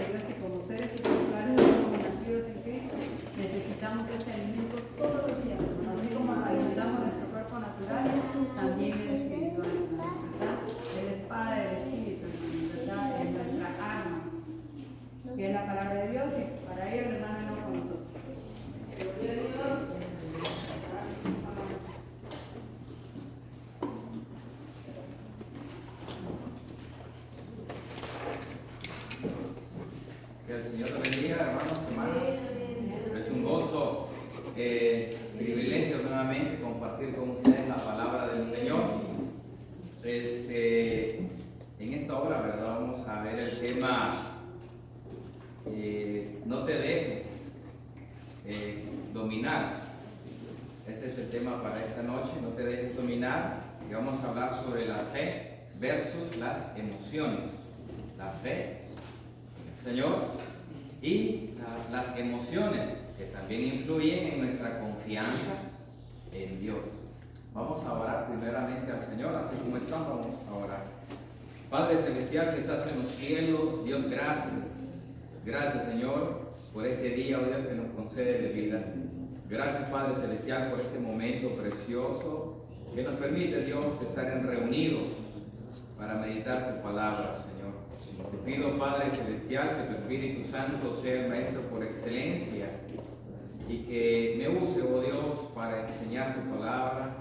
Dios y como seres espirituales como nacidos en Cristo, necesitamos este alimento todos los días. Así como alimentamos nuestro cuerpo natural, también el espiritual, ¿verdad? Es la espada del espíritu, ¿verdad? Es nuestra arma, que es la palabra de Dios, y para ello el hermano no con nosotros. Gloria a Dios. Que el Señor te bendiga, hermanos, hermanas. Es un gozo, privilegio nuevamente compartir con ustedes la palabra del Señor. En esta hora, ¿verdad? Vamos a ver el tema, no te dejes dominar. Ese es el tema para esta noche, no te dejes dominar. Y vamos a hablar sobre la fe versus las emociones. La fe Señor y las emociones que también influyen en nuestra confianza en Dios. Vamos a orar primeramente al Señor, así como estamos, vamos a orar. Padre Celestial que estás en los cielos, Dios, gracias. Gracias, Señor, por este día, oh Dios, que nos concede de vida. Gracias, Padre Celestial, por este momento precioso que nos permite, Dios, estar reunidos para meditar tu palabra, Señor. Te pido, Padre Celestial, que tu Espíritu Santo sea el Maestro por excelencia y que me use, oh Dios, para enseñar tu palabra,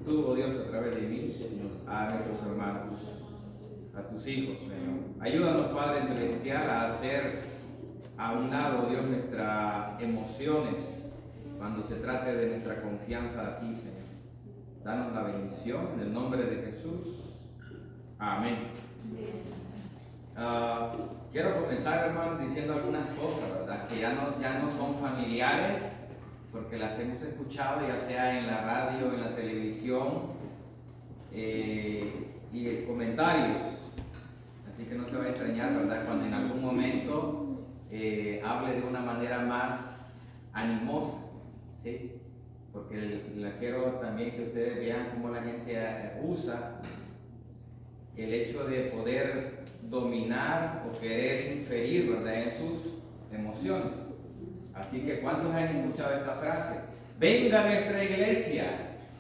tú, oh Dios, a través de mí, Señor, a nuestros hermanos, a tus hijos, Señor. Ayúdanos, Padre Celestial, a hacer a un lado, Dios, nuestras emociones cuando se trate de nuestra confianza a ti, Señor. Danos la bendición en el nombre de Jesús. Amén. Quiero comenzar, hermanos, diciendo algunas cosas, ¿verdad? Que ya no son familiares, porque las hemos escuchado ya sea en la radio, en la televisión y en comentarios. Así que no se va a extrañar, ¿verdad? Cuando en algún momento hable de una manera más animosa, ¿sí? Porque quiero también que ustedes vean cómo la gente usa el hecho de poder dominar o querer inferir, ¿verdad?, en sus emociones. Así que ¿cuántos han escuchado esta frase? Venga a nuestra iglesia,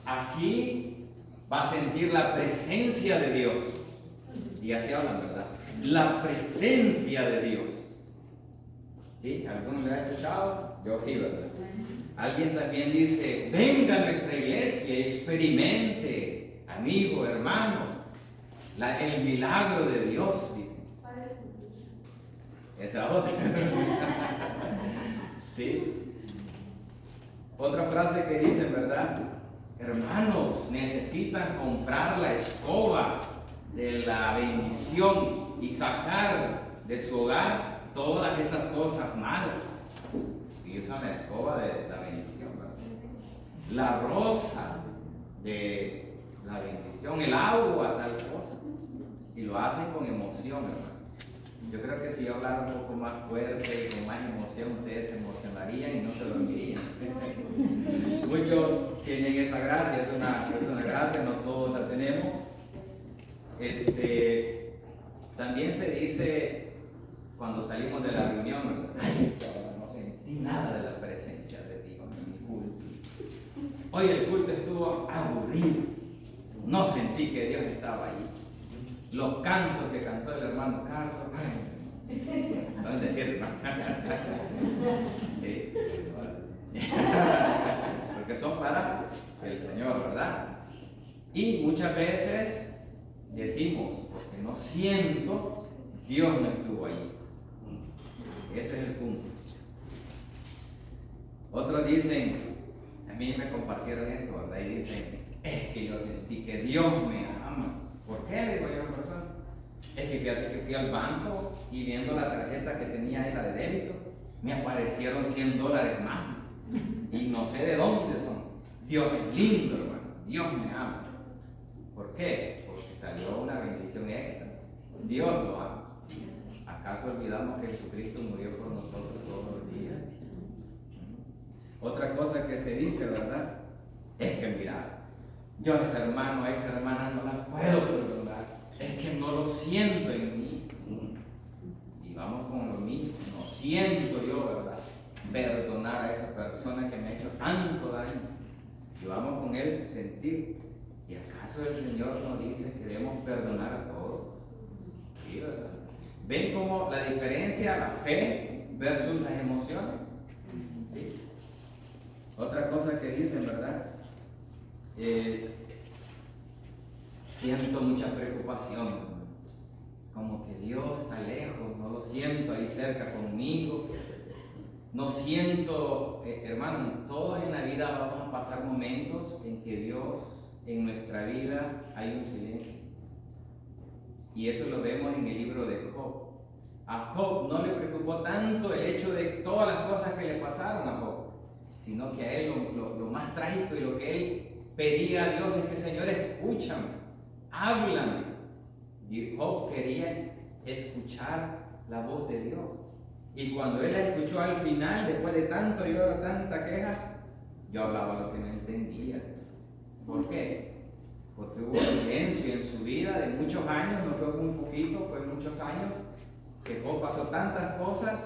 aquí va a sentir la presencia de Dios. Y así hablan, ¿verdad? La presencia de Dios. ¿Sí? ¿Alguno le ha escuchado? Yo sí, ¿verdad? Alguien también dice, venga a nuestra iglesia y experimente, amigo, hermano, el milagro de Dios, dice. Esa otra. Sí. Otra frase que dicen, ¿verdad? Hermanos, necesitan comprar la escoba de la bendición y sacar de su hogar todas esas cosas malas. Y usan la escoba de la bendición, ¿verdad? La rosa de la bendición, el agua, tal cosa. Y lo hacen con emoción, hermano. Yo creo que si yo hablara un poco más fuerte y con más emoción, ustedes se emocionarían y no se dormirían. Muchos tienen esa gracia, es una gracia, no todos la tenemos. También se dice cuando salimos de la reunión, ¿verdad? Ay, no sentí nada de la presencia de Dios en mi culto. Hoy el culto estuvo aburrido. No sentí que Dios estaba allí. Los cantos que cantó el hermano Carlos, no es decir, ¿no? Sí. Porque son para el Señor, ¿verdad? Y muchas veces decimos, porque no siento, Dios no estuvo allí. Ese es el punto. Otros dicen, a mí me compartieron esto, ¿verdad? Y dicen, es que yo sentí que Dios me ama. ¿Por qué? Le digo yo a la persona. Es que fíjate que fui al banco y viendo la tarjeta que tenía ahí, la de débito, me aparecieron $100 más. Y no sé de dónde son. Dios es lindo, hermano. Dios me ama. ¿Por qué? Porque salió una bendición extra. Dios lo ama. ¿Acaso olvidamos que Jesucristo murió por nosotros todos los días? Otra cosa que se dice, ¿verdad? Es que mira, yo a ese hermano, a esa hermana no la puedo perdonar. Es que no lo siento en mí. Y vamos con lo mismo. siento yo, ¿verdad? Perdonar a esa persona que me ha hecho tanto daño. Y vamos con el sentir. ¿Y acaso el Señor nos dice que debemos perdonar a todos? Sí, ¿verdad? ¿Ven cómo la diferencia, la fe versus las emociones? ¿Sí? Otra cosa que dicen, ¿verdad? Siento mucha preocupación. Como que Dios está lejos, no lo siento ahí cerca conmigo. No siento, hermanos, todos en la vida vamos a pasar momentos en que Dios, en nuestra vida, hay un silencio. Y eso lo vemos en el libro de Job. A Job no le preocupó tanto el hecho de todas las cosas que le pasaron a Job, sino que a él lo más trágico y lo que él pedía a Dios es que, Señor, escúchame, háblame. Y Job quería escuchar la voz de Dios. Y cuando él la escuchó al final, después de tanto lloro, tanta queja, yo hablaba lo que no entendía. ¿Por qué? Porque hubo silencio en su vida de muchos años, no fue un poquito, fue muchos años, que Job pasó tantas cosas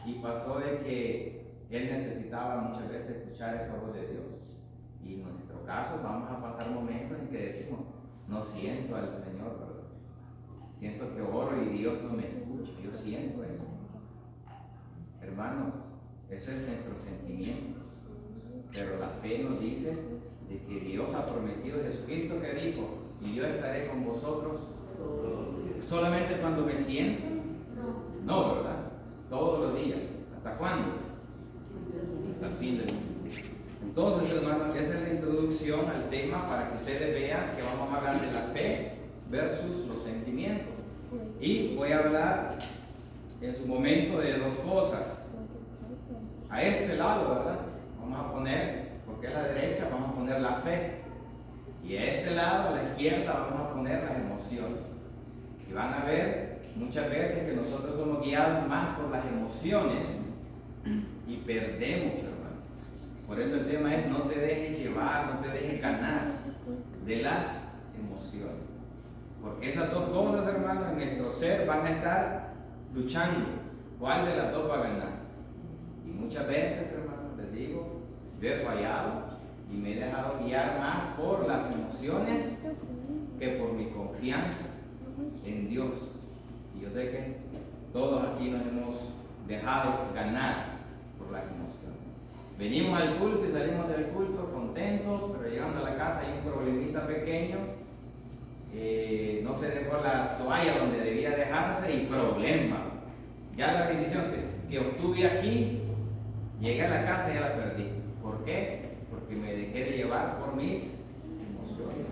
y pasó de que él necesitaba muchas veces escuchar esa voz de Dios. Y en nuestro caso vamos a pasar momentos en que decimos, no siento al Señor, ¿verdad? Siento que oro y Dios no me escucha, yo siento eso. Hermanos, eso es nuestro sentimiento. Pero la fe nos dice de que Dios ha prometido, Jesucristo que dijo, y yo estaré con vosotros solamente cuando me siento. No, ¿verdad? Todos los días. ¿Hasta cuándo? Hasta el fin del mundo. Entonces, hermanos, esa es la introducción al tema para que ustedes vean que vamos a hablar de la fe versus los sentimientos. Y voy a hablar en su momento de dos cosas. A este lado, ¿verdad? Vamos a poner, porque es la derecha, vamos a poner la fe. Y a este lado, a la izquierda, vamos a poner las emociones. Y van a ver muchas veces que nosotros somos guiados más por las emociones y perdemos, hermano. Por eso el tema es no te dejes llevar, no te dejes ganar de las emociones. Porque esas dos cosas, hermano, en nuestro ser van a estar luchando. ¿Cuál de las dos va a ganar? Y muchas veces, hermano, les digo, yo he fallado y me he dejado guiar más por las emociones que por mi confianza en Dios. Y yo sé que todos aquí nos hemos dejado ganar por las emociones. Venimos al culto y salimos del culto contentos, pero llegando a la casa hay un problemita pequeño. No se dejó la toalla donde debía dejarse y problema. Ya la bendición que obtuve aquí, llegué a la casa y ya la perdí. ¿Por qué? Porque me dejé de llevar por mis emociones.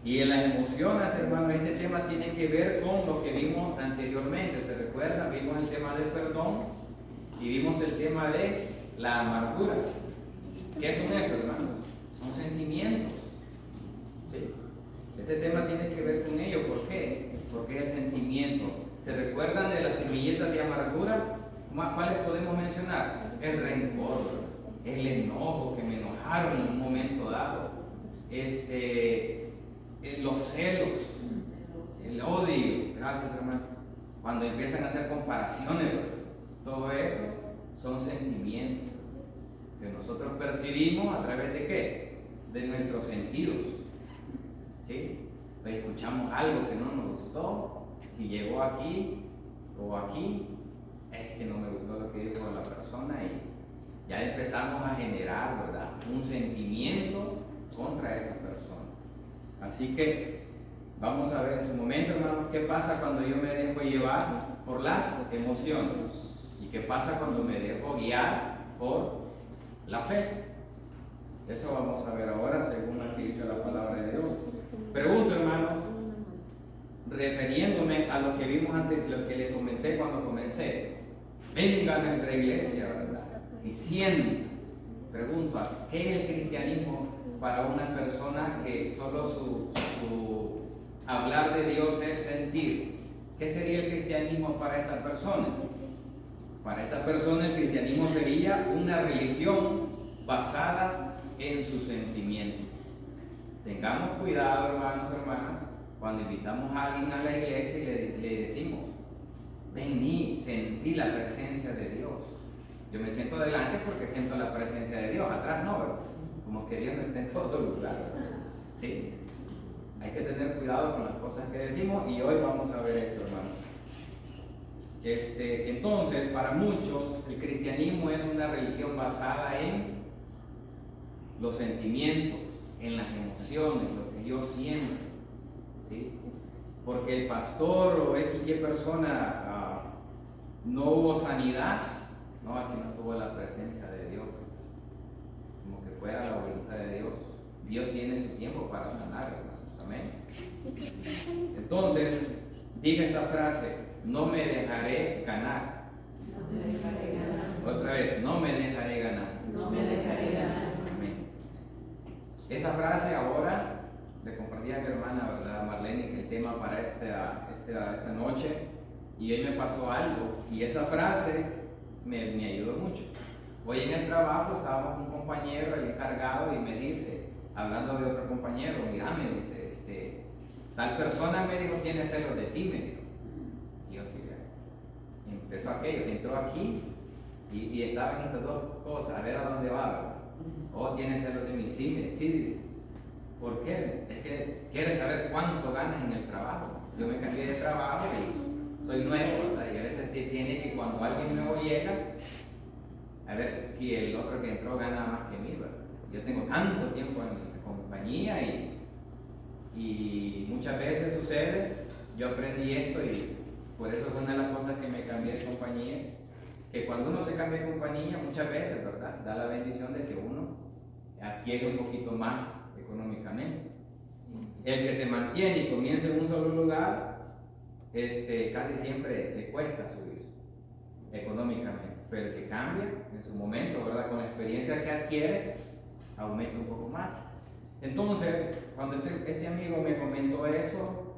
Y en las emociones, hermano, este tema tiene que ver con lo que vimos anteriormente. ¿Se recuerdan? Vimos el tema del perdón y vimos el tema de la amargura. ¿Qué son eso, hermano? Son sentimientos. ¿Sí? Ese tema tiene que ver con ello. ¿Por qué? Porque es el sentimiento. ¿Se recuerdan de las semillitas de amargura? ¿Cuáles podemos mencionar? El rencor, el enojo, que me enojaron en un momento dado, los celos, el odio. Gracias, hermano. Cuando empiezan a hacer comparaciones, todo eso son sentimientos que nosotros percibimos a través de ¿qué? De nuestros sentidos. ¿Sí? Pues escuchamos algo que no nos gustó y llegó aquí o aquí, es que no me gustó lo que dijo la persona y ya empezamos a generar, ¿verdad?, un sentimiento contra esa persona. Así que vamos a ver en su momento, hermanos, qué pasa cuando yo me dejo llevar por las emociones y qué pasa cuando me dejo guiar por la fe. Eso vamos a ver ahora según lo que dice la palabra de Dios. Pregunto, hermanos, refiriéndome a lo que vimos antes, lo que les comenté cuando comencé. Venga a nuestra iglesia, ¿verdad? Y siente. Pregunto, ¿qué es el cristianismo para una persona que solo su hablar de Dios es sentir? ¿Qué sería el cristianismo para esta persona? Para esta persona el cristianismo sería una religión basada en sus sentimientos. Tengamos cuidado, hermanos y hermanas, cuando invitamos a alguien a la iglesia y le decimos, vení, sentí la presencia de Dios. Yo me siento adelante porque siento la presencia de Dios, atrás no, ¿verdad? Como que Dios no está en todo lugar, ¿verdad? ¿Sí? Hay que tener cuidado con las cosas que decimos y hoy vamos a ver esto, hermanos. Entonces, para muchos, el cristianismo es una religión basada en los sentimientos, en las emociones, lo que yo siento, ¿sí? Porque el pastor o X persona no hubo sanidad, no, aquí no tuvo la presencia de Dios, como que fuera la voluntad de Dios. Dios tiene su tiempo para sanar, hermanos, amén. Entonces, diga esta frase: no me dejaré ganar. No me dejaré ganar. Otra vez, no me dejaré ganar. No me dejaré ganar. Amén. Esa frase ahora le compartí a mi hermana, ¿verdad, Marlene, que el tema para esta noche, y hoy me pasó algo, y esa frase me ayudó mucho. Hoy en el trabajo estábamos un compañero, el encargado, y me dice, hablando de otro compañero, mira, me dice, tal persona me dijo, tiene celos de ti, me dijo. Y yo sí, empezó aquello, entró aquí y estaba en estas dos cosas, a ver a dónde va, ¿verdad? Oh, tiene celos de mí, sí, dice. ¿Por qué? Es que quiere saber cuánto ganas en el trabajo. Yo me cambié de trabajo y soy nuevo, ¿verdad? Y a veces tiene que, cuando alguien nuevo llega, a ver si el otro que entró gana más que mí, ¿verdad? Yo tengo tanto tiempo en la compañía y muchas veces sucede, yo aprendí esto y por eso fue una de las cosas que me cambié de compañía, que cuando uno se cambia de compañía muchas veces, ¿verdad? Da la bendición de que uno adquiere un poquito más económicamente. El que se mantiene y comienza en un solo lugar, casi siempre le cuesta subir económicamente, pero el que cambia en su momento, ¿verdad? Con la experiencia que adquiere, aumenta un poco más. Entonces, cuando este amigo me comentó eso,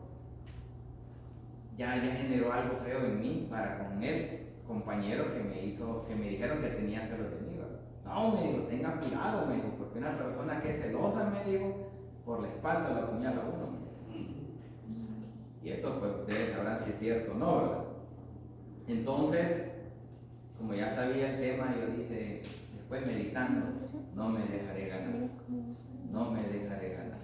ya generó algo feo en mí para con él, compañero que me dijeron que tenía celos de mí, ¿verdad? No, me dijo, tenga cuidado, me dijo, porque una persona que es celosa, me dijo, por la espalda la apuñala a uno. Y esto, pues, ustedes sabrán si es cierto o no, ¿verdad? Entonces, como ya sabía el tema, yo dije, después meditando, no me dejaré ganar, no me dejaré ganar.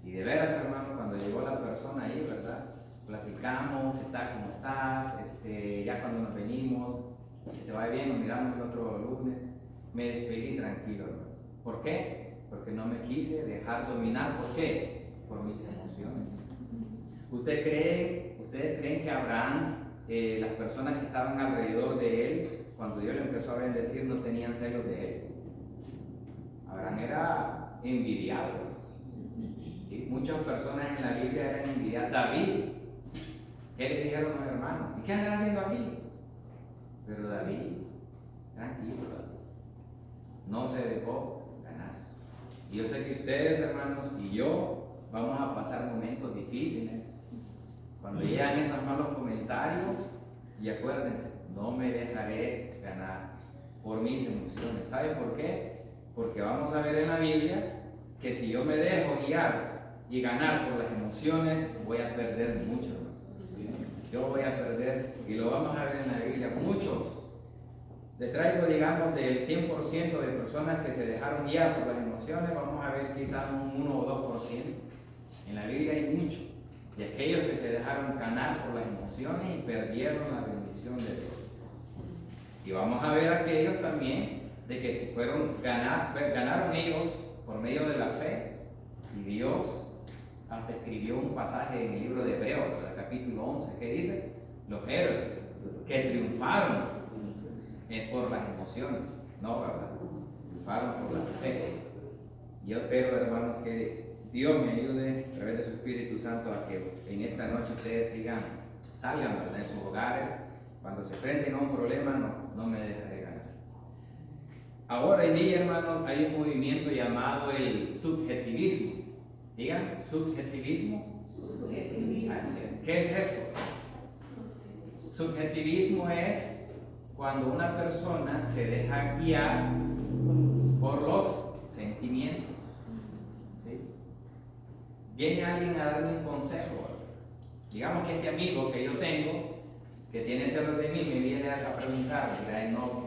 Y de veras, hermano, cuando llegó la persona ahí, ¿verdad? Platicamos, ¿qué tal? ¿Cómo estás? Ya cuando nos venimos, te va bien, nos miramos el otro lunes. Me despedí tranquilo, hermano. ¿Por qué? Porque no me quise dejar dominar. ¿Por qué? Por mis emociones. ¿Ustedes creen que Abraham, las personas que estaban alrededor de él, cuando Dios le empezó a bendecir, no tenían celos de él? Abraham era envidiado. ¿Sí? Muchas personas en la Biblia eran envidiadas. David, ¿qué le dijeron los hermanos? ¿Y qué andas haciendo aquí? Pero David, tranquilo, no se dejó ganar. Y yo sé que ustedes, hermanos, y yo vamos a pasar momentos difíciles. Cuando llegan esos malos comentarios, y acuérdense, no me dejaré ganar por mis emociones. ¿Sabe por qué? Porque vamos a ver en la Biblia que si yo me dejo guiar y ganar por las emociones, voy a perder mucho. Yo voy a perder, y lo vamos a ver en la Biblia, muchos. Les traigo, digamos, del 100% de personas que se dejaron guiar por las emociones, vamos a ver quizás un 1 o 2%. En la Biblia hay mucho. Y aquellos que se dejaron ganar por las emociones y perdieron la bendición de Dios. Y vamos a ver aquellos también de que si ganaron ellos por medio de la fe, y Dios hasta escribió un pasaje en el libro de Hebreos, capítulo 11, que dice, los héroes que triunfaron por las emociones, no, ¿verdad? Triunfaron por la fe. Yo espero, hermanos, que Dios me ayude a través de su Espíritu Santo a que en esta noche ustedes salgan, ¿verdad?, de sus hogares. Cuando se enfrenten a un problema, no me dejaré ganar. Ahora en día, hermanos, hay un movimiento llamado el subjetivismo. Digan, subjetivismo. Subjetivismo. ¿Qué es eso? Subjetivismo es cuando una persona se deja guiar por los sentimientos. ¿Sí? Viene alguien a darle un consejo. Digamos que este amigo que yo tengo, que tiene celos de mí me viene a preguntar, mira, no,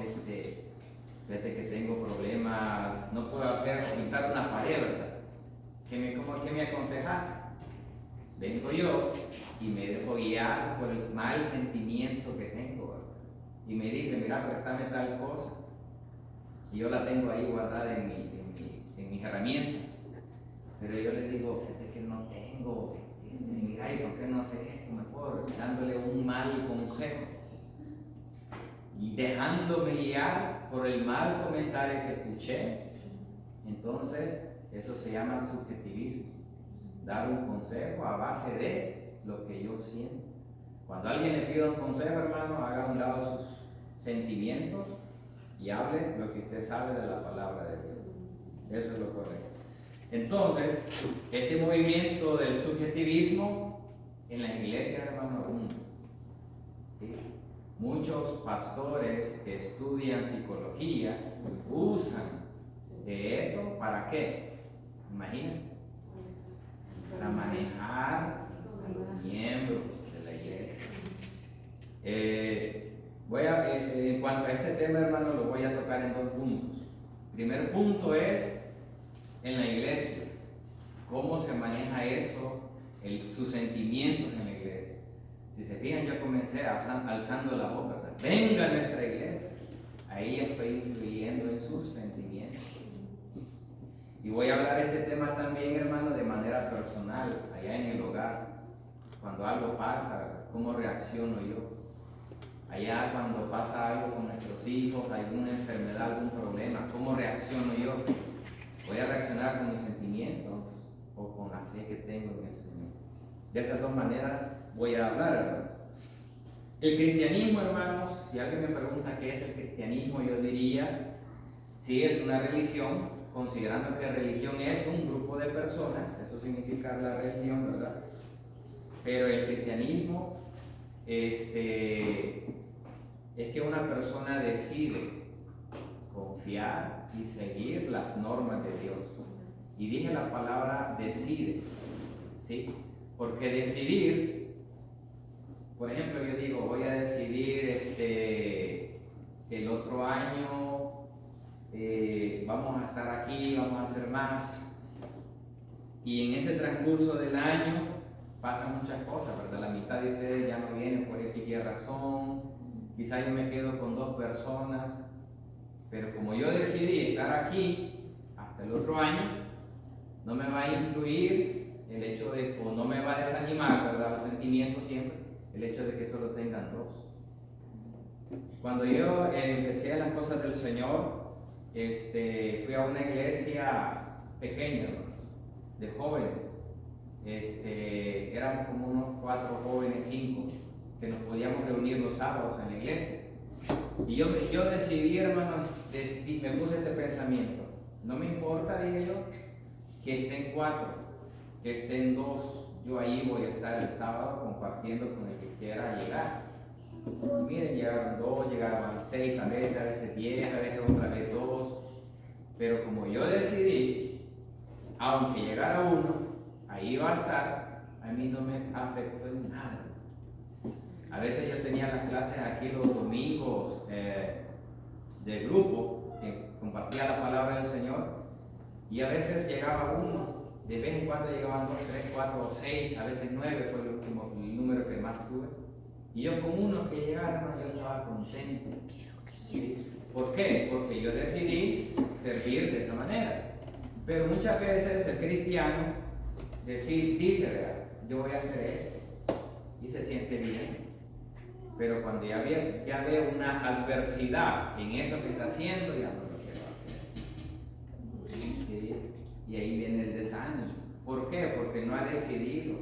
fíjate que tengo problemas, no puedo hacer pintar una pared, ¿verdad? ¿Qué me aconsejas? Vengo yo y me dejo guiar por el mal sentimiento que tengo, ¿verdad? Y me dice, mira, préstame tal cosa. Y yo la tengo ahí guardada en mis herramientas. Pero yo le digo, fíjate que no tengo, mira, ¿y por qué no haces esto mejor? Dándole un mal consejo. Y dejándome guiar por el mal comentario que escuché. Entonces, eso se llama subjetivismo. Dar un consejo a base de lo que yo siento. Cuando alguien le pida un consejo, hermano, haga a un lado sus sentimientos y hable lo que usted sabe de la palabra de Dios. Eso es lo correcto. Entonces, este movimiento del subjetivismo en las iglesias, hermano, abunda. ¿Sí? Muchos pastores que estudian psicología usan de eso, ¿para qué? Imagínense, para manejar a los miembros de la iglesia. En cuanto a este tema, hermano, lo voy a tocar en 2 puntos. Primer punto es en la iglesia, cómo se maneja eso, sus sentimientos en la iglesia. Si se fijan, yo comencé alzando la boca, venga a nuestra iglesia. Ahí estoy influyendo en sus sentimientos. Y voy a hablar este tema también, hermano, de manera personal, allá en el hogar. Cuando algo pasa, ¿cómo reacciono yo? Allá cuando pasa algo con nuestros hijos, alguna enfermedad, algún problema, ¿cómo reacciono yo? ¿Voy a reaccionar con mis sentimientos o con la fe que tengo en el Señor? De esas 2 maneras voy a hablar, hermano. El cristianismo, hermanos, si alguien me pregunta qué es el cristianismo, yo diría, sí es una religión, considerando que religión es un grupo de personas, eso significa la religión, ¿verdad? Pero el cristianismo es que una persona decide confiar y seguir las normas de Dios. Y dije la palabra decide, ¿sí? Porque decidir, por ejemplo, yo digo, voy a decidir el otro año vamos a estar aquí, vamos a hacer más. Y en ese transcurso del año pasan muchas cosas, ¿verdad? La mitad de ustedes ya no vienen por X razón, quizá yo me quedo con 2 personas, pero como yo decidí estar aquí hasta el otro año, no me va a influir el hecho de, o no me va a desanimar, ¿verdad? Los sentimientos siempre, el hecho de que solo tengan 2. Cuando yo empecé las cosas del Señor, fui a una iglesia pequeña, ¿no?, de jóvenes. Éramos como unos 4 jóvenes, 5, que nos podíamos reunir los sábados en la iglesia. Y yo decidí, hermano, me puse este pensamiento. No me importa, dije yo, que estén 4, que estén 2. Yo ahí voy a estar el sábado compartiendo con el que quiera llegar. Y miren, llegaron 2, llegaban 6 a veces 10, a veces otra vez 2. Pero como yo decidí, aunque llegara 1, ahí va a estar, a mí no me afectó en nada. A veces yo tenía las clases aquí los domingos de grupo, que compartía la palabra del Señor, y a veces llegaba 1, de vez en cuando llegaban 2, 3, 4 o 6, a veces 9 fue el número que más tuve. Y yo con 1 que llegara, yo estaba contento. ¿Sí? ¿Por qué? Porque yo decidí servir de esa manera. Pero muchas veces el cristiano dice, ¿verdad?, yo voy a hacer esto, y se siente bien. Pero cuando ya ve una adversidad en eso que está haciendo, ya no lo quiero hacer. ¿Sí? Y ahí viene el desánimo. ¿Por qué? Porque no ha decidido.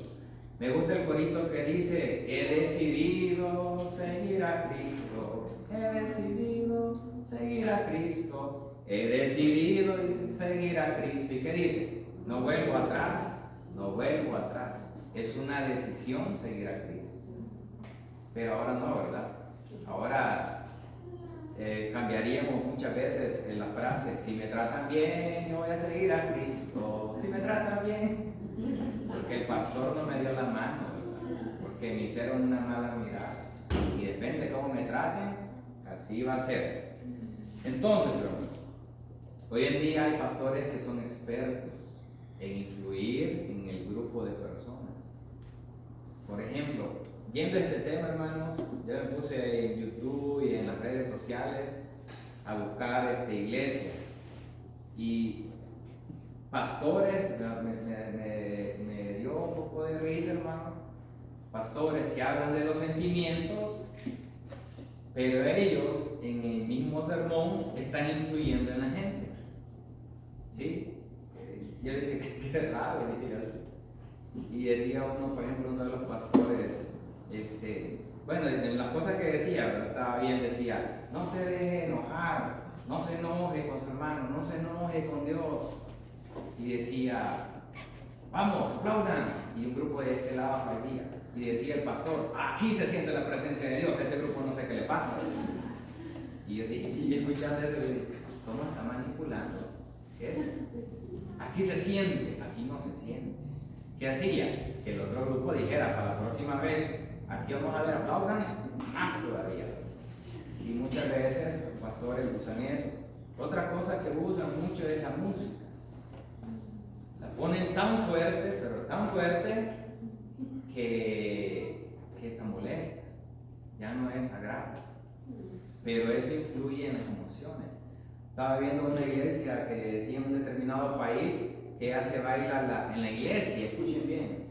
Me gusta el corito que dice, he decidido seguir a Cristo, he decidido seguir a Cristo, he decidido seguir a Cristo. ¿Y qué dice? No vuelvo atrás, no vuelvo atrás. Es una decisión seguir a Cristo. Pero ahora no, ¿verdad? Ahora cambiaríamos muchas veces en la frase, si me tratan bien, yo voy a seguir a Cristo, si me tratan bien, porque el pastor no me dio la mano, ¿verdad?, porque me hicieron una mala mirada, y depende cómo me traten, así va a ser. Entonces, hermanos, hoy en día hay pastores que son expertos en influir en el grupo de personas. Por ejemplo, viendo este tema, hermanos, yo me puse en YouTube y en las redes sociales a buscar iglesias y pastores, me dio un poco de risa, hermanos, pastores que hablan de los sentimientos, pero ellos en el mismo sermón están influyendo en la gente. ¿Sí? Yo dije, qué raro, dije así. Y decía uno, por ejemplo, uno de los pastores, bueno, de las cosas que decía, ¿verdad? Estaba bien, decía, no se deje enojar, no se enoje con su hermano, no se enoje con Dios. Y decía, vamos, aplaudan. Y un grupo de este lado aplaudía. Y decía el pastor, aquí se siente la presencia de Dios, este grupo no sé qué le pasa. Y yo dije, y escuchando eso, yo dije, ¿cómo está manipulando? ¿Qué es? Aquí se siente, aquí no se siente. ¿Qué hacía? Que el otro grupo dijera, para la próxima vez, aquí vamos a ver, aplaudan, más todavía. Y muchas veces los pastores usan eso. Otra cosa que usan mucho es la música. La ponen tan fuerte, pero tan fuerte, que está molesta. Ya no es sagrado. Pero eso influye en las emociones. Estaba viendo una iglesia que decía en un determinado país que ya se baila en la iglesia, escuchen bien,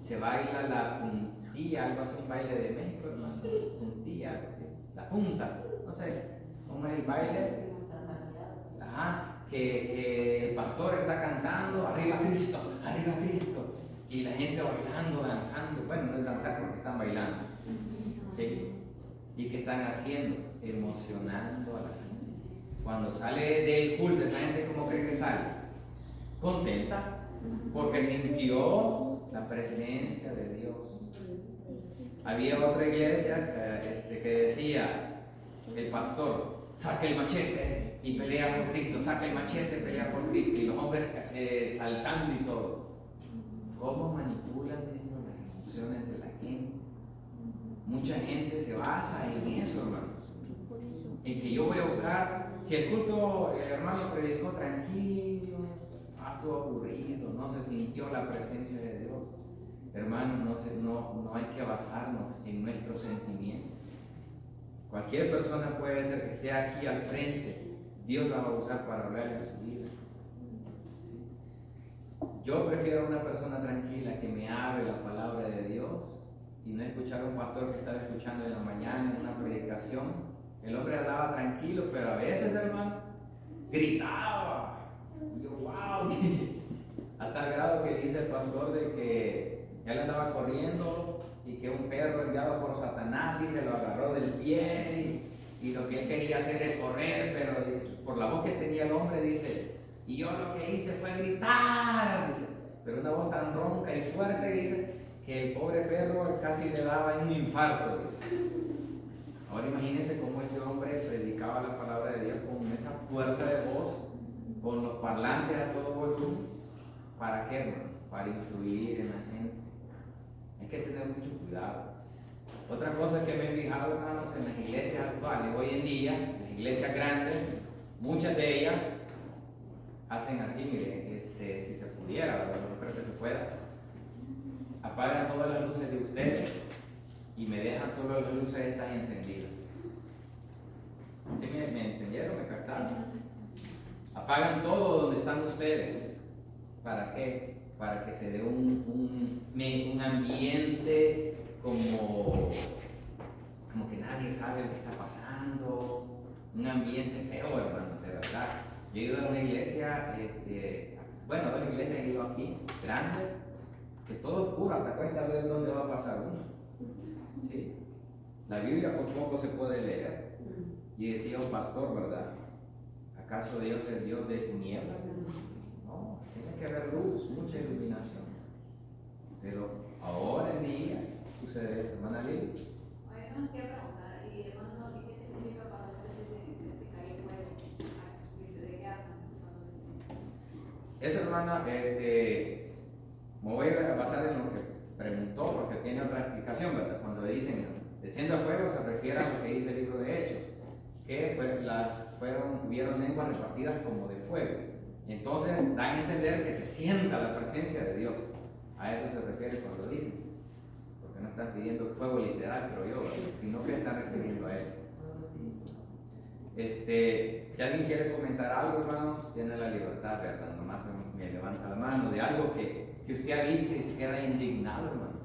se baila la puntilla, algo así, un baile de México, hermano, puntilla, algo así, la punta, no sé, ¿cómo es el baile? Ajá, que el pastor está cantando, arriba Cristo, y la gente bailando, danzando, bueno, no es danzar porque están bailando, ¿sí? ¿Y qué están haciendo? Emocionando a la gente. Cuando sale del culto, esa gente, ¿cómo cree que sale? Contenta, porque sintió la presencia de Dios. Había otra iglesia que decía, el pastor, saque el machete y pelea por Cristo, saque el machete y pelea por Cristo, y los hombres saltando y todo. ¿Cómo manipulan las emociones de la gente? Mucha gente se basa en eso, hermanos. En que yo voy a buscar, si el culto, hermano, predicó tranquilo, estuvo aburrido, no se sintió la presencia de Dios. Hermanos, no hay que basarnos en nuestros sentimientos. Cualquier persona puede ser que esté aquí al frente, Dios la va a usar para hablarle a su vida. Yo prefiero una persona tranquila que me hable la palabra de Dios y no escuchar a un pastor que estaba escuchando en la mañana en una predicación. El hombre hablaba tranquilo, pero a veces, hermano, gritaba. Y yo, wow, a tal grado que dice el pastor de que él andaba corriendo y que un perro enviado por Satanás, dice, lo agarró del pie y lo que él quería hacer es correr, pero dice, por la voz que tenía el hombre, dice, y yo lo que hice fue gritar, dice, pero una voz tan ronca y fuerte, dice, que el pobre perro casi le daba un infarto, dice. Ahora imagínense cómo ese hombre predicaba la palabra de Dios con esa fuerza de voz, con los parlantes a todo volumen. ¿Para qué, hermano? Para influir en la gente. Hay que tener mucho cuidado. Otra cosa que me he fijado, hermanos, en las iglesias actuales, hoy en día, las iglesias grandes, muchas de ellas hacen así, miren, si se pudiera, ¿verdad? No creo que se pueda. Apagan todas las luces de ustedes y me dejan solo las luces estas encendidas. ¿Sí me entendieron? ¿Me captaron? Apagan todo donde están ustedes. ¿Para qué? Para que se dé un ambiente como que nadie sabe lo que está pasando, un ambiente feo, hermano, de verdad. Yo he ido a una iglesia, bueno, dos iglesias he ido aquí, grandes, que todo oscuro, hasta cuesta ver dónde va a pasar uno. ¿Sí? La Biblia por poco se puede leer. Y decía un pastor, ¿verdad? ¿Acaso Dios es Dios de tinieblas? No, tiene que haber luz, mucha iluminación. Pero ahora en día sucede eso, hermana Lili. Oye, no me quiero preguntar, y hermano, ¿qué significa cuando se cae el fuego? ¿De qué hablan? Eso, hermana, me voy a basar en lo que preguntó, porque tiene otra explicación, ¿verdad? Cuando dicen Desciende a fuego se refiere a lo que dice el libro de Hechos, que hubieron lenguas repartidas como de fuego. Entonces dan a entender que se sienta la presencia de Dios. A eso se refiere cuando lo dicen. Porque no están pidiendo fuego literal, creo yo, sino que están refiriendo a eso. Si alguien quiere comentar algo, hermanos, tiene la libertad, ¿verdad? Nomás me levanta la mano de algo que usted ha visto y se queda indignado, hermano.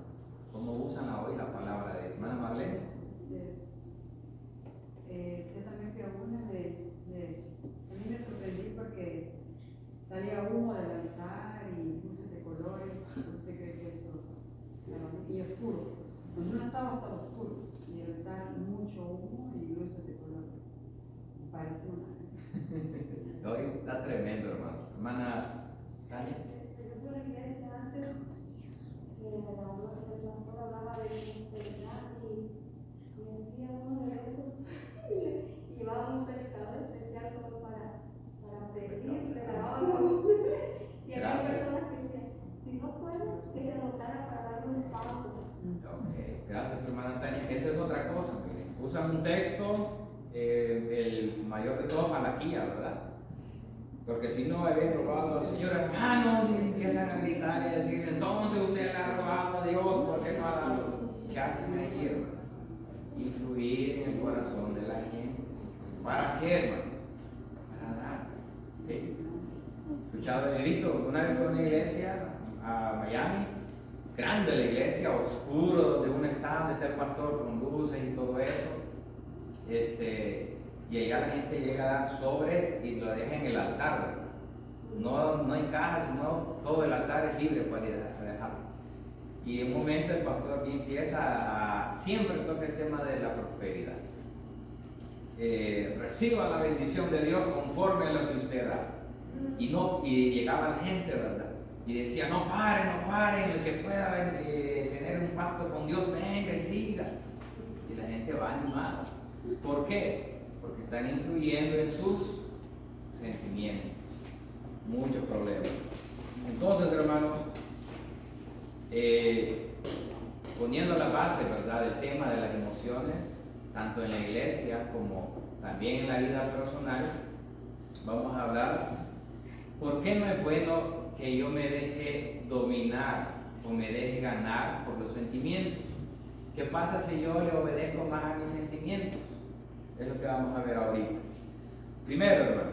¿Cómo usan hoy la palabra de hermana Marlene? Yo también fui a una a mí me sorprendí porque salía humo del altar y luces de colores. ¿Usted cree que eso? Y oscuro. Cuando uno estaba oscuro. Y el altar mucho humo y luces de colores. Parece una. Hoy está tremendo, hermanos. Hermana Tania. Yo fui a una iglesia antes que el pastor hablaba de prosperidad y decía uno de esos y llevaba un pescado especial solo para servir, le lavaban la voz. Y había personas que decían, si no puede, que se anotara para darle un pago. Ok, gracias, hermana Tania. Esa es otra cosa, miren. Usan un texto, el mayor de todos, Malaquía, ¿verdad? Porque si no habéis robado al Señor, hermanos, y empiezan a gritar y decir, entonces usted le ha robado a Dios, ¿por qué no ha dado? ¿Qué hacen ahí, hermano? Influir en el corazón de la gente. ¿Para qué, hermano? Para dar. ¿Sí? He visto una vez fue a una iglesia a Miami, grande la iglesia, oscuro, donde uno está el pastor con luces y todo eso. Y allá la gente llega a dar sobre y lo deja en el altar, ¿verdad? No en caja, sino todo el altar es libre para dejarlo. Y en un momento el pastor aquí empieza siempre toca el tema de la prosperidad. Reciba la bendición de Dios conforme a lo que usted da. Y llegaba la gente, ¿verdad? Y decía, no paren, el que pueda tener un pacto con Dios, venga y siga. Y la gente va animada. ¿Por qué? Porque están influyendo en sus sentimientos. Muchos problemas. Entonces, hermanos, poniendo la base, ¿verdad?, del tema de las emociones, tanto en la iglesia como también en la vida personal, vamos a hablar por qué no es bueno que yo me deje dominar o me deje ganar por los sentimientos. ¿Qué pasa si yo le obedezco más a mis sentimientos? Es lo que vamos a ver ahorita. Primero, hermano,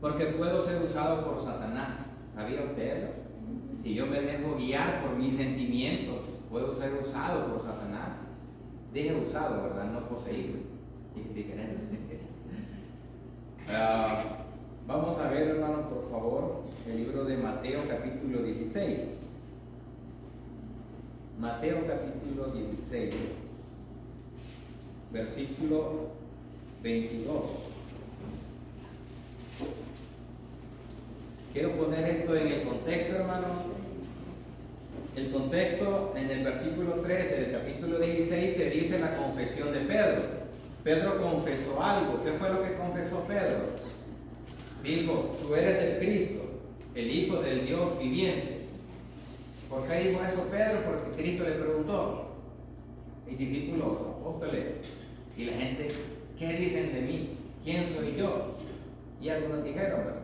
porque puedo ser usado por Satanás. ¿Sabía usted eso? Si yo me dejo guiar por mis sentimientos, puedo ser usado por Satanás. Dije usado, ¿verdad? No poseído. Vamos a ver, hermanos, por favor, el libro de Mateo capítulo 16. Mateo capítulo 16, versículo 22. Quiero poner esto en el contexto, hermanos. El contexto, en el versículo 13 del capítulo 16 se dice la confesión de Pedro. Pedro confesó algo. ¿Qué fue lo que confesó Pedro? Dijo, tú eres el Cristo, el Hijo del Dios viviente. ¿Por qué dijo eso Pedro? Porque Cristo le preguntó, y discípulos, apóstoles, y la gente, ¿qué dicen de mí? ¿Quién soy yo? Y algunos dijeron, ¿verdad?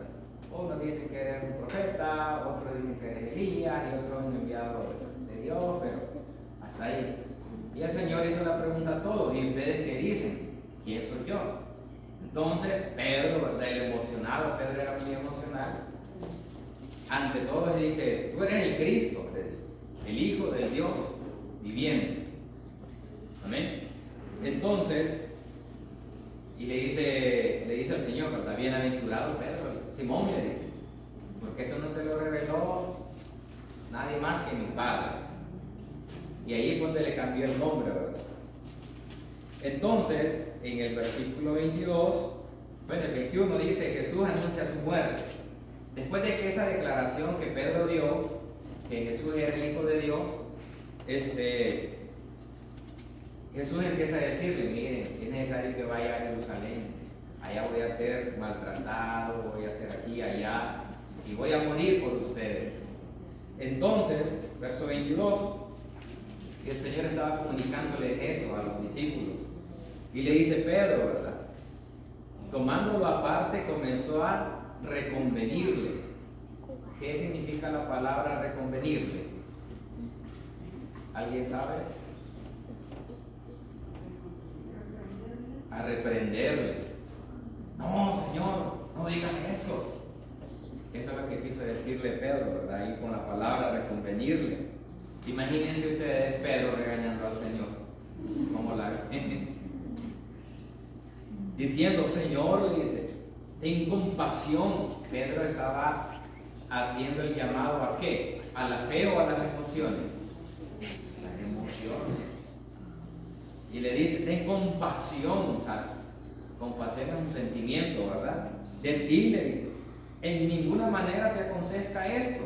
Unos dicen que eres un profeta, otros dicen que eres Elías, y otros un enviado de Dios, pero hasta ahí. Y el Señor hizo la pregunta a todos, ¿y ustedes qué dicen? ¿Quién soy yo? Entonces Pedro, ¿verdad? El emocionado, Pedro era muy emocional. Ante todo le dice, tú eres el Cristo, el Hijo del Dios viviente. Amén. Entonces, y le dice al Señor, ¿verdad? Bienaventurado Pedro, Simón le dice, porque esto no te lo reveló nadie más que mi Padre. Y ahí fue donde le cambió el nombre, ¿verdad? Entonces, en el versículo 22, bueno, el 21 dice, Jesús anuncia su muerte. Después de que esa declaración que Pedro dio, que Jesús era el Hijo de Dios, Jesús empieza a decirle, miren, es necesario que vaya a Jerusalén, allá voy a ser maltratado, voy a ser aquí, allá, y voy a morir por ustedes. Entonces, verso 22, Y el Señor estaba comunicándole eso a los discípulos. Y le dice Pedro, ¿verdad? Tomándolo aparte, comenzó a reconvenirle. ¿Qué significa la palabra reconvenirle? ¿Alguien sabe? A reprenderle. No, Señor, no digan eso. Eso es lo que quiso decirle Pedro, ¿verdad? Ahí con la palabra reconvenirle. Imagínense ustedes Pedro regañando al Señor. ¿Cómo la ven? Diciendo, Señor, le dice, ten compasión. Pedro estaba haciendo el llamado ¿a qué? ¿A la fe o a las emociones? Las emociones. Y le dice, ten compasión. O sea, compasión es un sentimiento, ¿verdad? De ti, le dice, en ninguna manera te acontezca esto.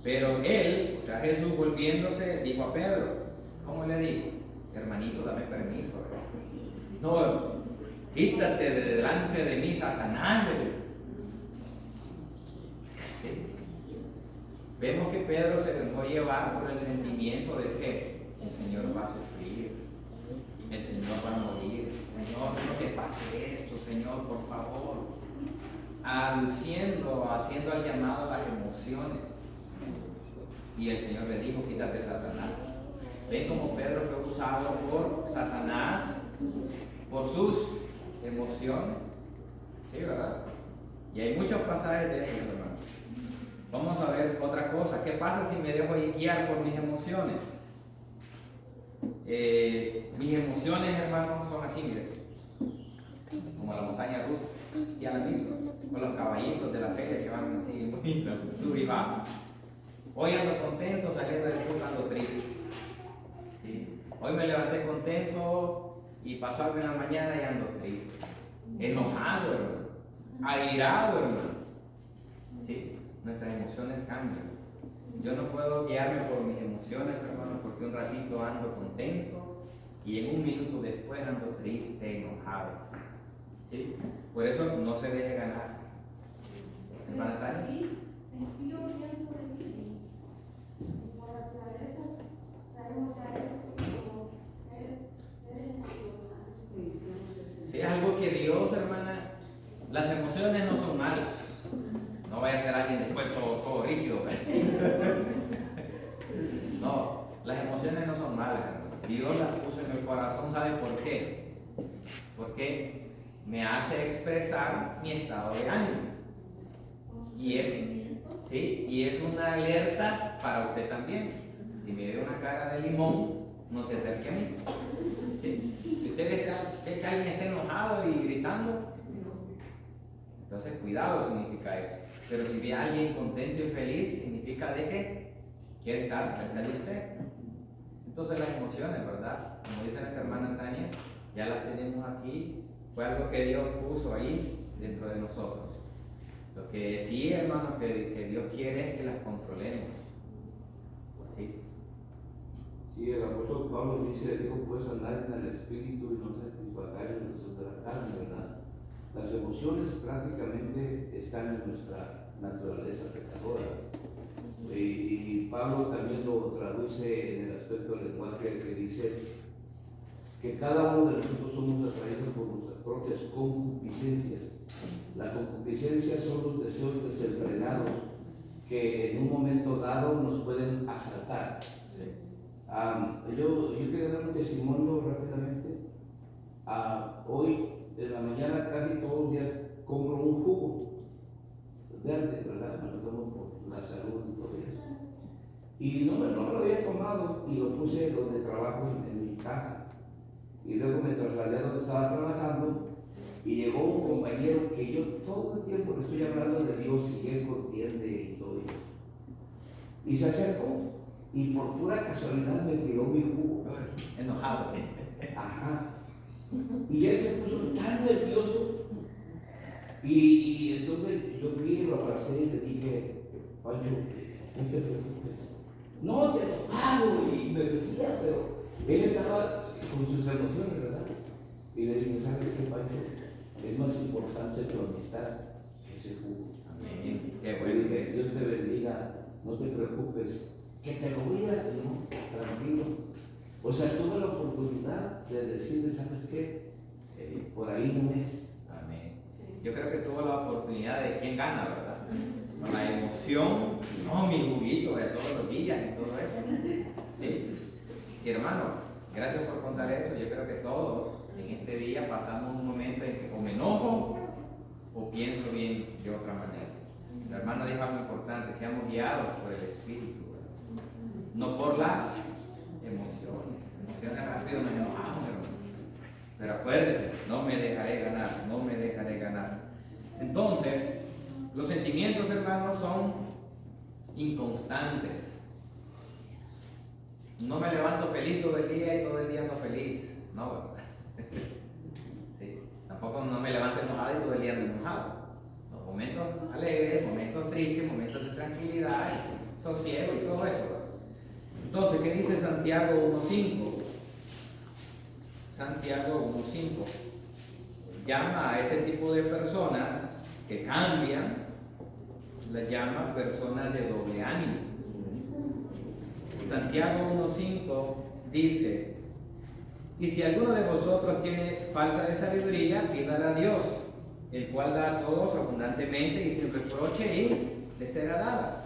Pero él, o sea, Jesús volviéndose, dijo a Pedro, ¿cómo le dijo? Hermanito, dame permiso, ¿verdad? No, quítate de delante de mí, Satanás. ¿Sí? Vemos que Pedro se dejó llevar por el sentimiento de que el Señor va a sufrir, el Señor va a morir. Señor, no te pase esto, Señor, por favor. Haciendo el llamado a las emociones. Y el Señor le dijo, quítate, Satanás. ¿Ven cómo Pedro fue usado por Satanás? Por sus emociones. Sí, ¿verdad? Y hay muchos pasajes de eso, hermanos. Vamos a ver otra cosa. ¿Qué pasa si me dejo guiar por mis emociones? Mis emociones, hermanos, son así, miren. Como la montaña rusa. Ya la misma. Con los caballitos de la feria que van así, bonitos, sub y baja. Hoy ando contento, saliendo del curso ando triste. ¿Sí? Hoy me levanté contento y pasó algo en la mañana y ando triste. Enojado, hermano. Airado, hermano. ¿Sí? Nuestras emociones cambian. Yo no puedo guiarme por mis emociones, hermano, porque un ratito ando contento y en un minuto después ando triste, enojado. ¿Sí? Por eso no se deje ganar. ¿Hermana Tania? Si es algo que Dios, hermana, las emociones no son malas. No vaya a ser alguien después todo rígido. No, las emociones no son malas, hermana. Dios las puso en el corazón, ¿sabe por qué? Porque me hace expresar mi estado de ánimo. Y es una alerta para usted también. Si me ve una cara de limón, no se acerque a mí. ¿Sí? Si usted ve que alguien está enojado y gritando, entonces cuidado significa eso. Pero si ve a alguien contento y feliz, significa de que quiere estar cerca de usted. Entonces las emociones, ¿verdad? Como dice nuestra hermana Tania, ya las tenemos aquí. Fue algo que Dios puso ahí dentro de nosotros. Lo que sí, hermanos, que Dios quiere es que las controlemos. ¿Sí? Sí, el apóstol Pablo dijo, pues andar en el espíritu y no satisfacer el deseo de la carne, ¿verdad? Las emociones prácticamente están en nuestra naturaleza pecadora. Y Pablo también lo traduce en el aspecto del lenguaje que dice que cada uno de nosotros somos atraídos por nuestras propias concupiscencias. La concupiscencia son los deseos desenfrenados que en un momento dado nos pueden asaltar. Sí. Yo quiero dar un testimonio rápidamente. Hoy en la mañana casi todos los días compro un jugo verde, ¿verdad? Me lo tomo por la salud y todo eso. Y no lo había tomado y lo puse donde trabajo en mi caja. Y luego me trasladé a donde estaba trabajando y llegó un compañero que yo todo el tiempo le estoy hablando de Dios y él contiende y todo eso. Y se acercó y por pura casualidad me tiró mi jugo. Enojado. Ajá. Y él se puso tan nervioso. Y entonces yo fui y lo abracé y le dije, Pancho, no te preocupes. No te lo pago. Y me decía, pero él estaba con sus emociones, ¿verdad? Y le dije, ¿sabes qué, Pancho? Es más importante tu amistad que ese jugo. Amén. Qué Le bueno. dije, Dios te bendiga, no te preocupes. que te lo voy a, no, tranquilo. O sea, tuve la oportunidad de decirle, ¿sabes qué? Sí. Por ahí no es. Amén. Yo creo que tuvo la oportunidad de quién gana, ¿verdad? Con la emoción, no, mi juguito de todos los días y todo eso. ¿Sí? Y hermano, gracias por contar eso. Yo creo que todos en este día pasamos un momento en que o me enojo o pienso bien de otra manera. La hermana dijo algo importante, seamos guiados por el Espíritu, ¿verdad? No por las emociones. Emociones rápido nos enojamos, hermano. Pero acuérdense, no me dejaré ganar, no me dejaré ganar. Entonces, los sentimientos, hermanos, son inconstantes. No me levanto feliz todo el día y todo el día ando feliz. No, ¿verdad? Sí. Tampoco no me levanto enojado y todo el día ando enojado. Los momentos alegres, momentos tristes, momentos de tranquilidad, sosiego y todo eso, ¿verdad? Entonces, ¿qué dice Santiago 1.5? Santiago 1.5 llama a ese tipo de personas que cambian, las llama personas de doble ánimo. Santiago 1.5 dice: y si alguno de vosotros tiene falta de sabiduría, pídala a Dios, el cual da a todos abundantemente y sin reproche, y le será dada.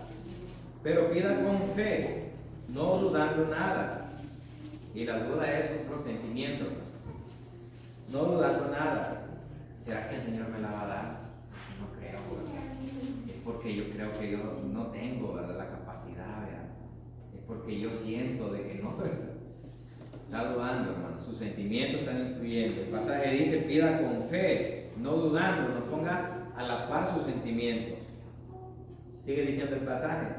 Pero pida con fe, no dudando nada. Y la duda es otro sentimiento. No dudando nada. ¿Será que el Señor me la va a dar? No creo, ¿verdad? Es porque yo creo que yo no tengo, ¿verdad?, la capacidad, ¿verdad? Es porque yo siento de que no, ¿verdad? Está dudando, hermano. Sus sentimientos están influyendo. El pasaje dice: pida con fe, no dudando, no ponga a la par sus sentimientos. Sigue diciendo el pasaje.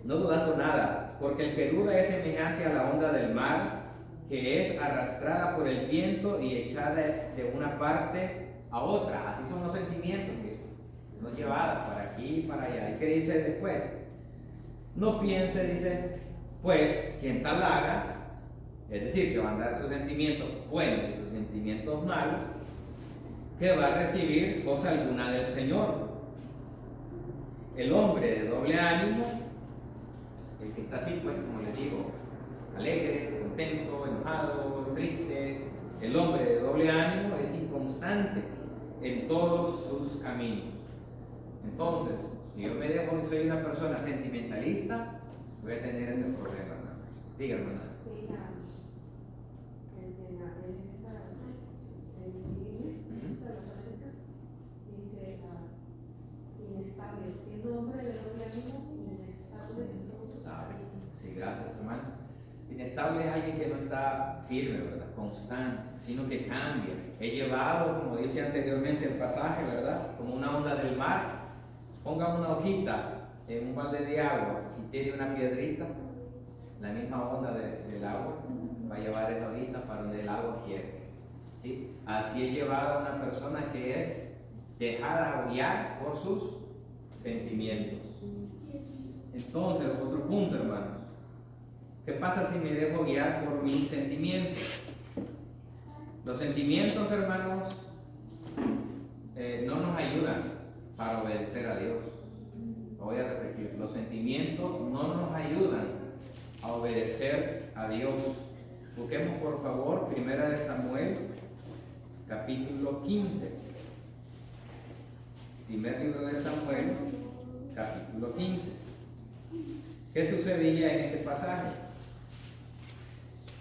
No dudando nada, porque el que duda es semejante a la onda del mar, que es arrastrada por el viento y echada de una parte a otra. Así son los sentimientos, que son llevadas para aquí y para allá. ¿Y qué dice después? No piense, dice, pues, quien tal haga, es decir, que va a andar sus sentimientos buenos y sus sentimientos malos, que va a recibir cosa alguna del Señor. El hombre de doble ánimo, el que está así, pues, como les digo, alegre, contento, enojado, triste, el hombre de doble ánimo es inconstante en todos sus caminos. Entonces, si yo me dejo y soy una persona sentimentalista, voy a tener ese problema. Dígame. Sí, dice inestable, siendo hombre de doble ánimo, inestable. Sí, gracias, hermano. Inestable es alguien que no está firme, ¿verdad?, constante, sino que cambia. He llevado, como dice anteriormente el pasaje, ¿verdad?, como una onda del mar. Ponga una hojita en un balde de agua y tiene una piedrita, la misma onda del agua va a llevar esa hojita para donde el agua quiere. ¿Sí? Así he llevado a una persona que es dejada guiar por sus sentimientos. Entonces, otro punto, hermanos. ¿Qué pasa si me dejo guiar por mis sentimientos? Los sentimientos, hermanos, no nos ayudan para obedecer a Dios. Lo voy a repetir. Los sentimientos no nos ayudan a obedecer a Dios. Busquemos, por favor, 1 de Samuel, capítulo 15. Primer libro de Samuel, capítulo 15. ¿Qué sucedía en este pasaje?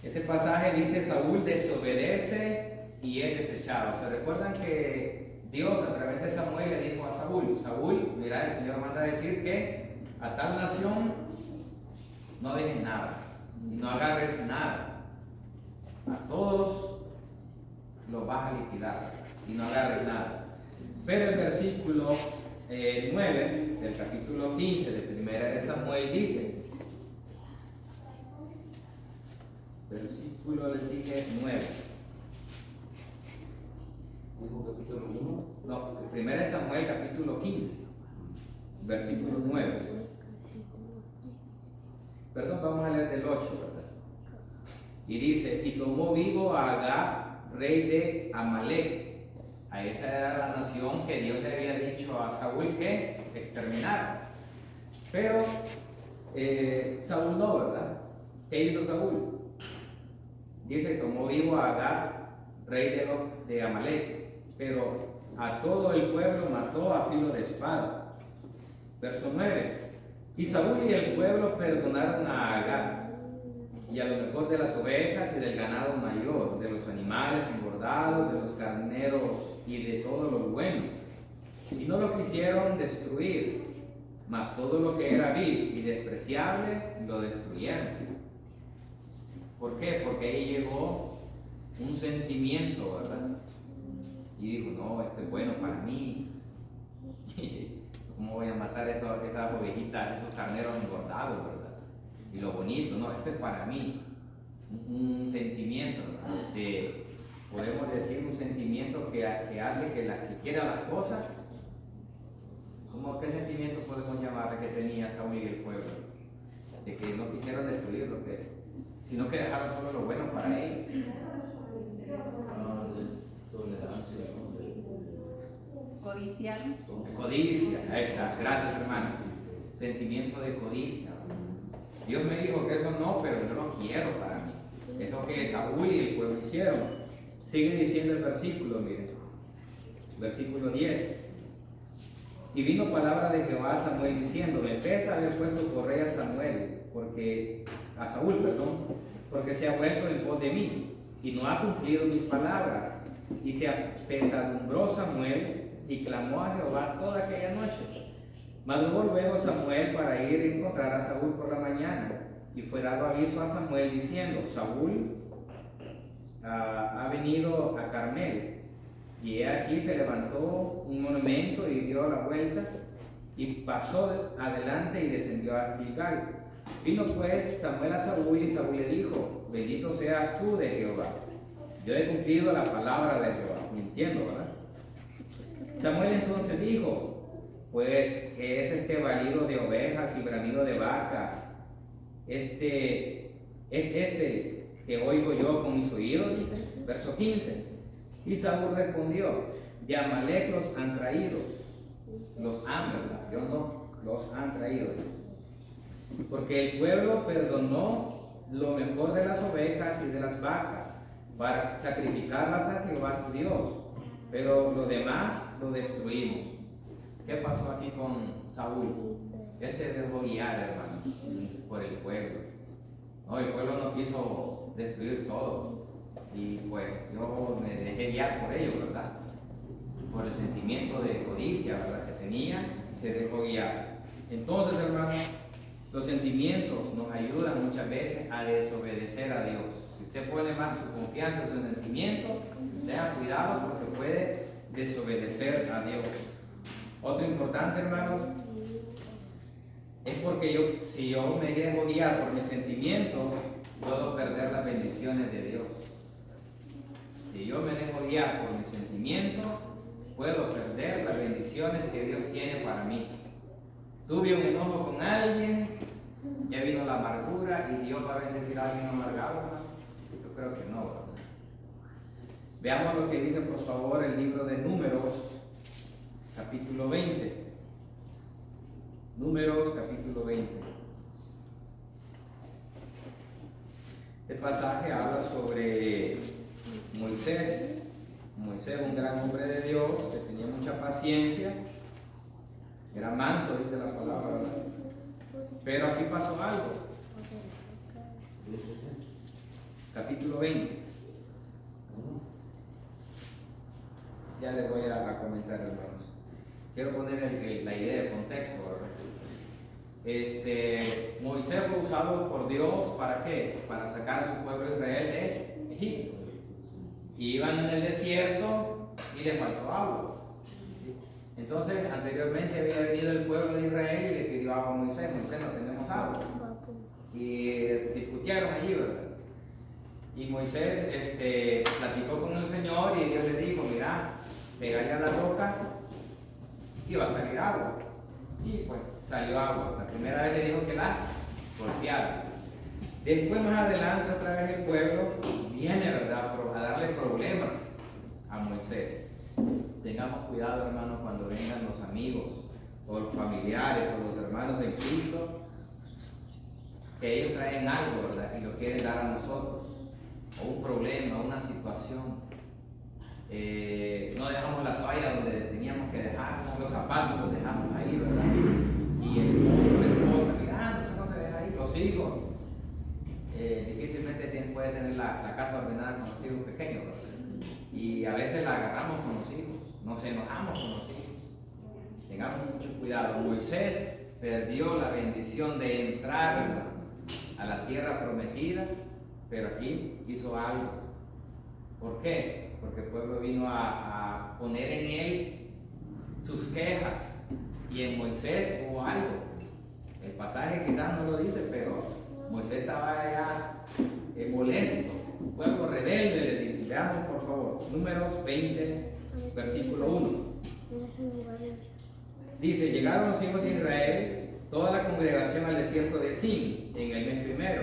Este pasaje dice: Saúl desobedece y es desechado. ¿Se recuerdan que Dios a través de Samuel le dijo a Saúl: Saúl, mira, el Señor manda a decir que a tal nación no dejes nada y no agarres nada? A todos los vas a liquidar y no agarres nada. Pero el versículo 9 del capítulo 15 de 1 de Samuel dice, versículo, les dije, 9. ¿Dijo capítulo 1? No, 1 de Samuel, capítulo 15, versículo 9. Perdón, vamos a leer del 8, ¿verdad? Y dice: y tomó vivo a Agag, rey de Amalek. A esa era la nación que Dios le había dicho a Saúl que exterminara. Pero Saúl no, ¿verdad? ¿Qué hizo Saúl? Dice, tomó vivo a Agag, rey de Amalek, pero a todo el pueblo mató a filo de espada. Verso 9. Y Saúl y el pueblo perdonaron a Agag, y a lo mejor de las ovejas y del ganado mayor, de los animales engordados, de los carneros y de todo lo bueno. Y no lo quisieron destruir, mas todo lo que era vil y despreciable lo destruyeron. ¿Por qué? Porque ahí llegó un sentimiento, ¿verdad? Y dijo, no, esto es bueno para mí. ¿Cómo voy a matar esas ovejitas, esos carneros engordados, verdad? Y lo bonito, no, esto es para mí. Un sentimiento, ¿verdad? Podemos decir un sentimiento que hace que quiera las cosas. ¿Qué sentimiento podemos llamar que tenía Saúl y el pueblo? De que no quisieron destruir lo que, sino que dejaron solo lo bueno para él. Codiciar. Codicia, ahí está, gracias hermano. Sentimiento de codicia. Dios me dijo que eso no, pero yo lo quiero para mí. Es lo que Saúl y el pueblo hicieron. Sigue diciendo el versículo, miren. Versículo 10. Y vino palabra de Jehová a Samuel diciendo, me pesa haber puesto por rey a Saúl, porque se ha vuelto en pos de mí, y no ha cumplido mis palabras. Y se apesadumbró Samuel, y clamó a Jehová toda aquella noche. Mandó luego Samuel para ir a encontrar a Saúl por la mañana, y fue dado aviso a Samuel diciendo, Saúl ha venido a Carmel. Y he aquí se levantó un monumento y dio la vuelta y pasó adelante y descendió a Gilgal. Vino pues Samuel a Saúl y Saúl le dijo, bendito seas tú de Jehová. Yo he cumplido la palabra de Jehová. Mintiendo, ¿verdad? Samuel entonces dijo, pues ¿qué es este balido de ovejas y bramido de vacas? Es este que oigo yo con mis oídos, dice, verso 15. Y Saúl respondió, de Amalek los han traído, los han, ¿verdad? Yo no, los han traído. Porque el pueblo perdonó lo mejor de las ovejas y de las vacas para sacrificarlas a Jehová tu Dios, pero lo demás lo destruimos. ¿Qué pasó aquí con Saúl? Él se dejó guiar, hermano, por el pueblo. No, el pueblo no quiso destruir todo. Y pues yo me dejé guiar por ellos, ¿verdad? Por el sentimiento de codicia, ¿verdad? Que tenía, y se dejó guiar. Entonces, hermanos, los sentimientos nos ayudan muchas veces a desobedecer a Dios. Si usted pone más su confianza en su sentimiento, tenga cuidado porque puede desobedecer a Dios. Otro importante, hermanos, es porque si yo me dejo guiar por mis sentimientos, puedo perder las bendiciones de Dios. Si yo me dejo guiar por mis sentimientos, puedo perder las bendiciones que Dios tiene para mí. Tuve un enojo con alguien, ya vino la amargura y Dios va a bendecir a alguien amargado, ¿no? Yo creo que no, ¿verdad? Veamos lo que dice, por favor, el libro de Números, capítulo 20. Números, capítulo 20. Este pasaje habla sobre Moisés, un gran hombre de Dios que tenía mucha paciencia, era manso, dice la palabra, ¿verdad? Pero aquí pasó algo. Capítulo 20. Ya les voy a comentar, hermanos. Quiero poner la idea, el contexto, ¿verdad? Moisés fue usado por Dios ¿para qué? Para sacar a su pueblo Israel de Egipto. Y iban en el desierto y le faltó agua. Entonces, anteriormente había venido el pueblo de Israel y le pidió agua a Moisés. Moisés, no tenemos agua. Y discutieron allí, ¿verdad? Y Moisés platicó con el Señor y Dios le dijo, mira, pégale a la roca y va a salir agua. Y pues salió agua. La primera vez le dijo que la golpeara. Después más adelante otra vez el pueblo viene, ¿verdad?, a darle problemas a Moisés. Tengamos cuidado, hermanos, cuando vengan los amigos o los familiares o los hermanos de Cristo. que ellos traen algo, ¿verdad? Y lo quieren dar a nosotros, o un problema, una situación. No dejamos la toalla donde teníamos que dejar, los zapatos los dejamos ahí, ¿verdad? Y el esposo, la esposa, mirando, eso no se deja ahí, los hijos. Difícilmente puede tener la casa ordenada con los hijos pequeños, ¿verdad? Y a veces la agarramos con los hijos, nos enojamos con los hijos. Tengamos mucho cuidado. Moisés perdió la bendición de entrar a la tierra prometida, pero aquí hizo algo. ¿Por qué? Porque el pueblo vino a poner en él sus quejas, y en Moisés hubo algo. El pasaje quizás no lo dice, pero Moisés estaba ya molesto, pueblo rebelde, le dice. Veamos por favor, Números 20, versículo 1. Dice: llegaron los hijos de Israel, toda la congregación, al desierto de Sin, en el mes primero,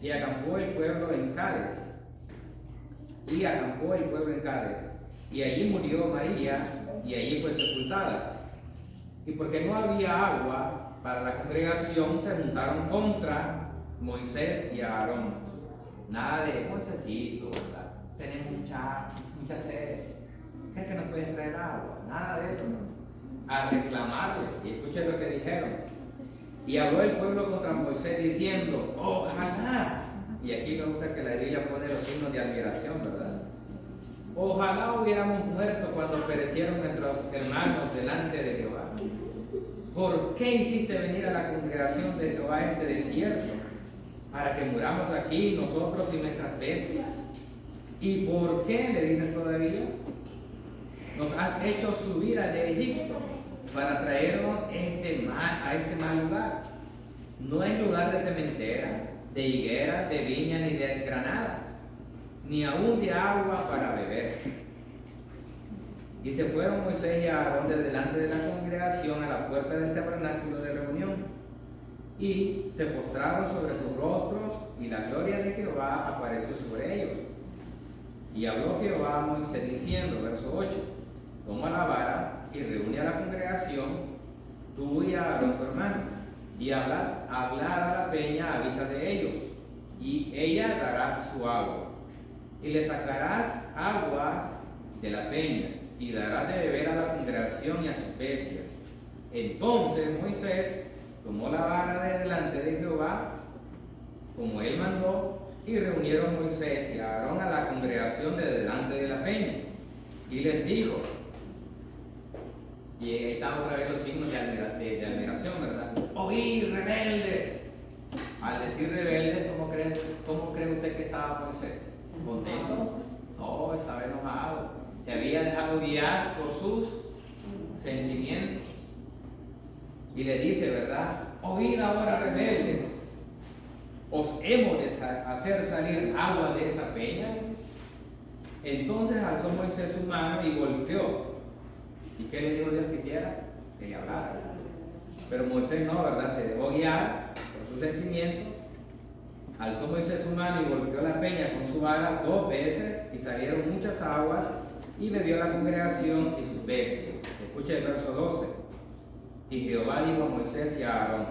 y acampó el pueblo en Cades. Y allí murió María, y allí fue sepultada. Y porque no había agua para la congregación, se juntaron contra Moisés y Aarón. Nada de Moisésito, ¿verdad? Tenemos mucha sed. ¿Crees que nos puedes traer agua? Nada de eso, ¿no? A reclamarle. Y escuchen lo que dijeron. Y habló el pueblo contra Moisés diciendo: ojalá. Y aquí me gusta que la Biblia pone los signos de admiración, ¿verdad? Ojalá hubiéramos muerto cuando perecieron nuestros hermanos delante de Jehová. ¿Por qué hiciste venir a la congregación de Jehová a este desierto? Para que muramos aquí nosotros y nuestras bestias. ¿Y por qué? Le dicen todavía. Nos has hecho subir de Egipto para traernos a este mal lugar. No es lugar de cementera, de higueras, de viñas ni de granadas, ni aún de agua para beber. Y se fueron Moisés y Aarón de delante de la congregación a la puerta del tabernáculo de reunión, y se postraron sobre sus rostros, y la gloria de Jehová apareció sobre ellos. Y habló Jehová a Moisés diciendo, verso 8: toma la vara y reúne a la congregación, tú y Aarón tu hermano, y hablad a la peña a vista de ellos, y ella dará su agua. Y le sacarás aguas de la peña, y darás de beber a la congregación y a sus bestias. Entonces Moisés tomó la vara de delante de Jehová, como él mandó, y reunieron Moisés y Aarón a la congregación de delante de la peña. Y les dijo, y ahí están otra vez los signos de admiración, ¿verdad? Oíd, rebeldes. Al decir rebeldes, ¿cómo cree usted que estaba Moisés? ¿Contento? No, estaba enojado. Se había dejado guiar por sus sentimientos. Y le dice, ¿verdad? Oíd ahora, rebeldes. ¿Os hemos de hacer salir agua de esta peña? Entonces alzó Moisés su mano y volteó. ¿Y qué le dijo Dios que hiciera? Que le hablara. Pero Moisés no, ¿verdad? Se dejó guiar por sus sentimientos. Alzó Moisés su mano y golpeó la peña con su vara 2 veces, y salieron muchas aguas, y bebió la congregación y sus bestias. Escucha el verso 12. Y Jehová dijo a Moisés y a Aarón: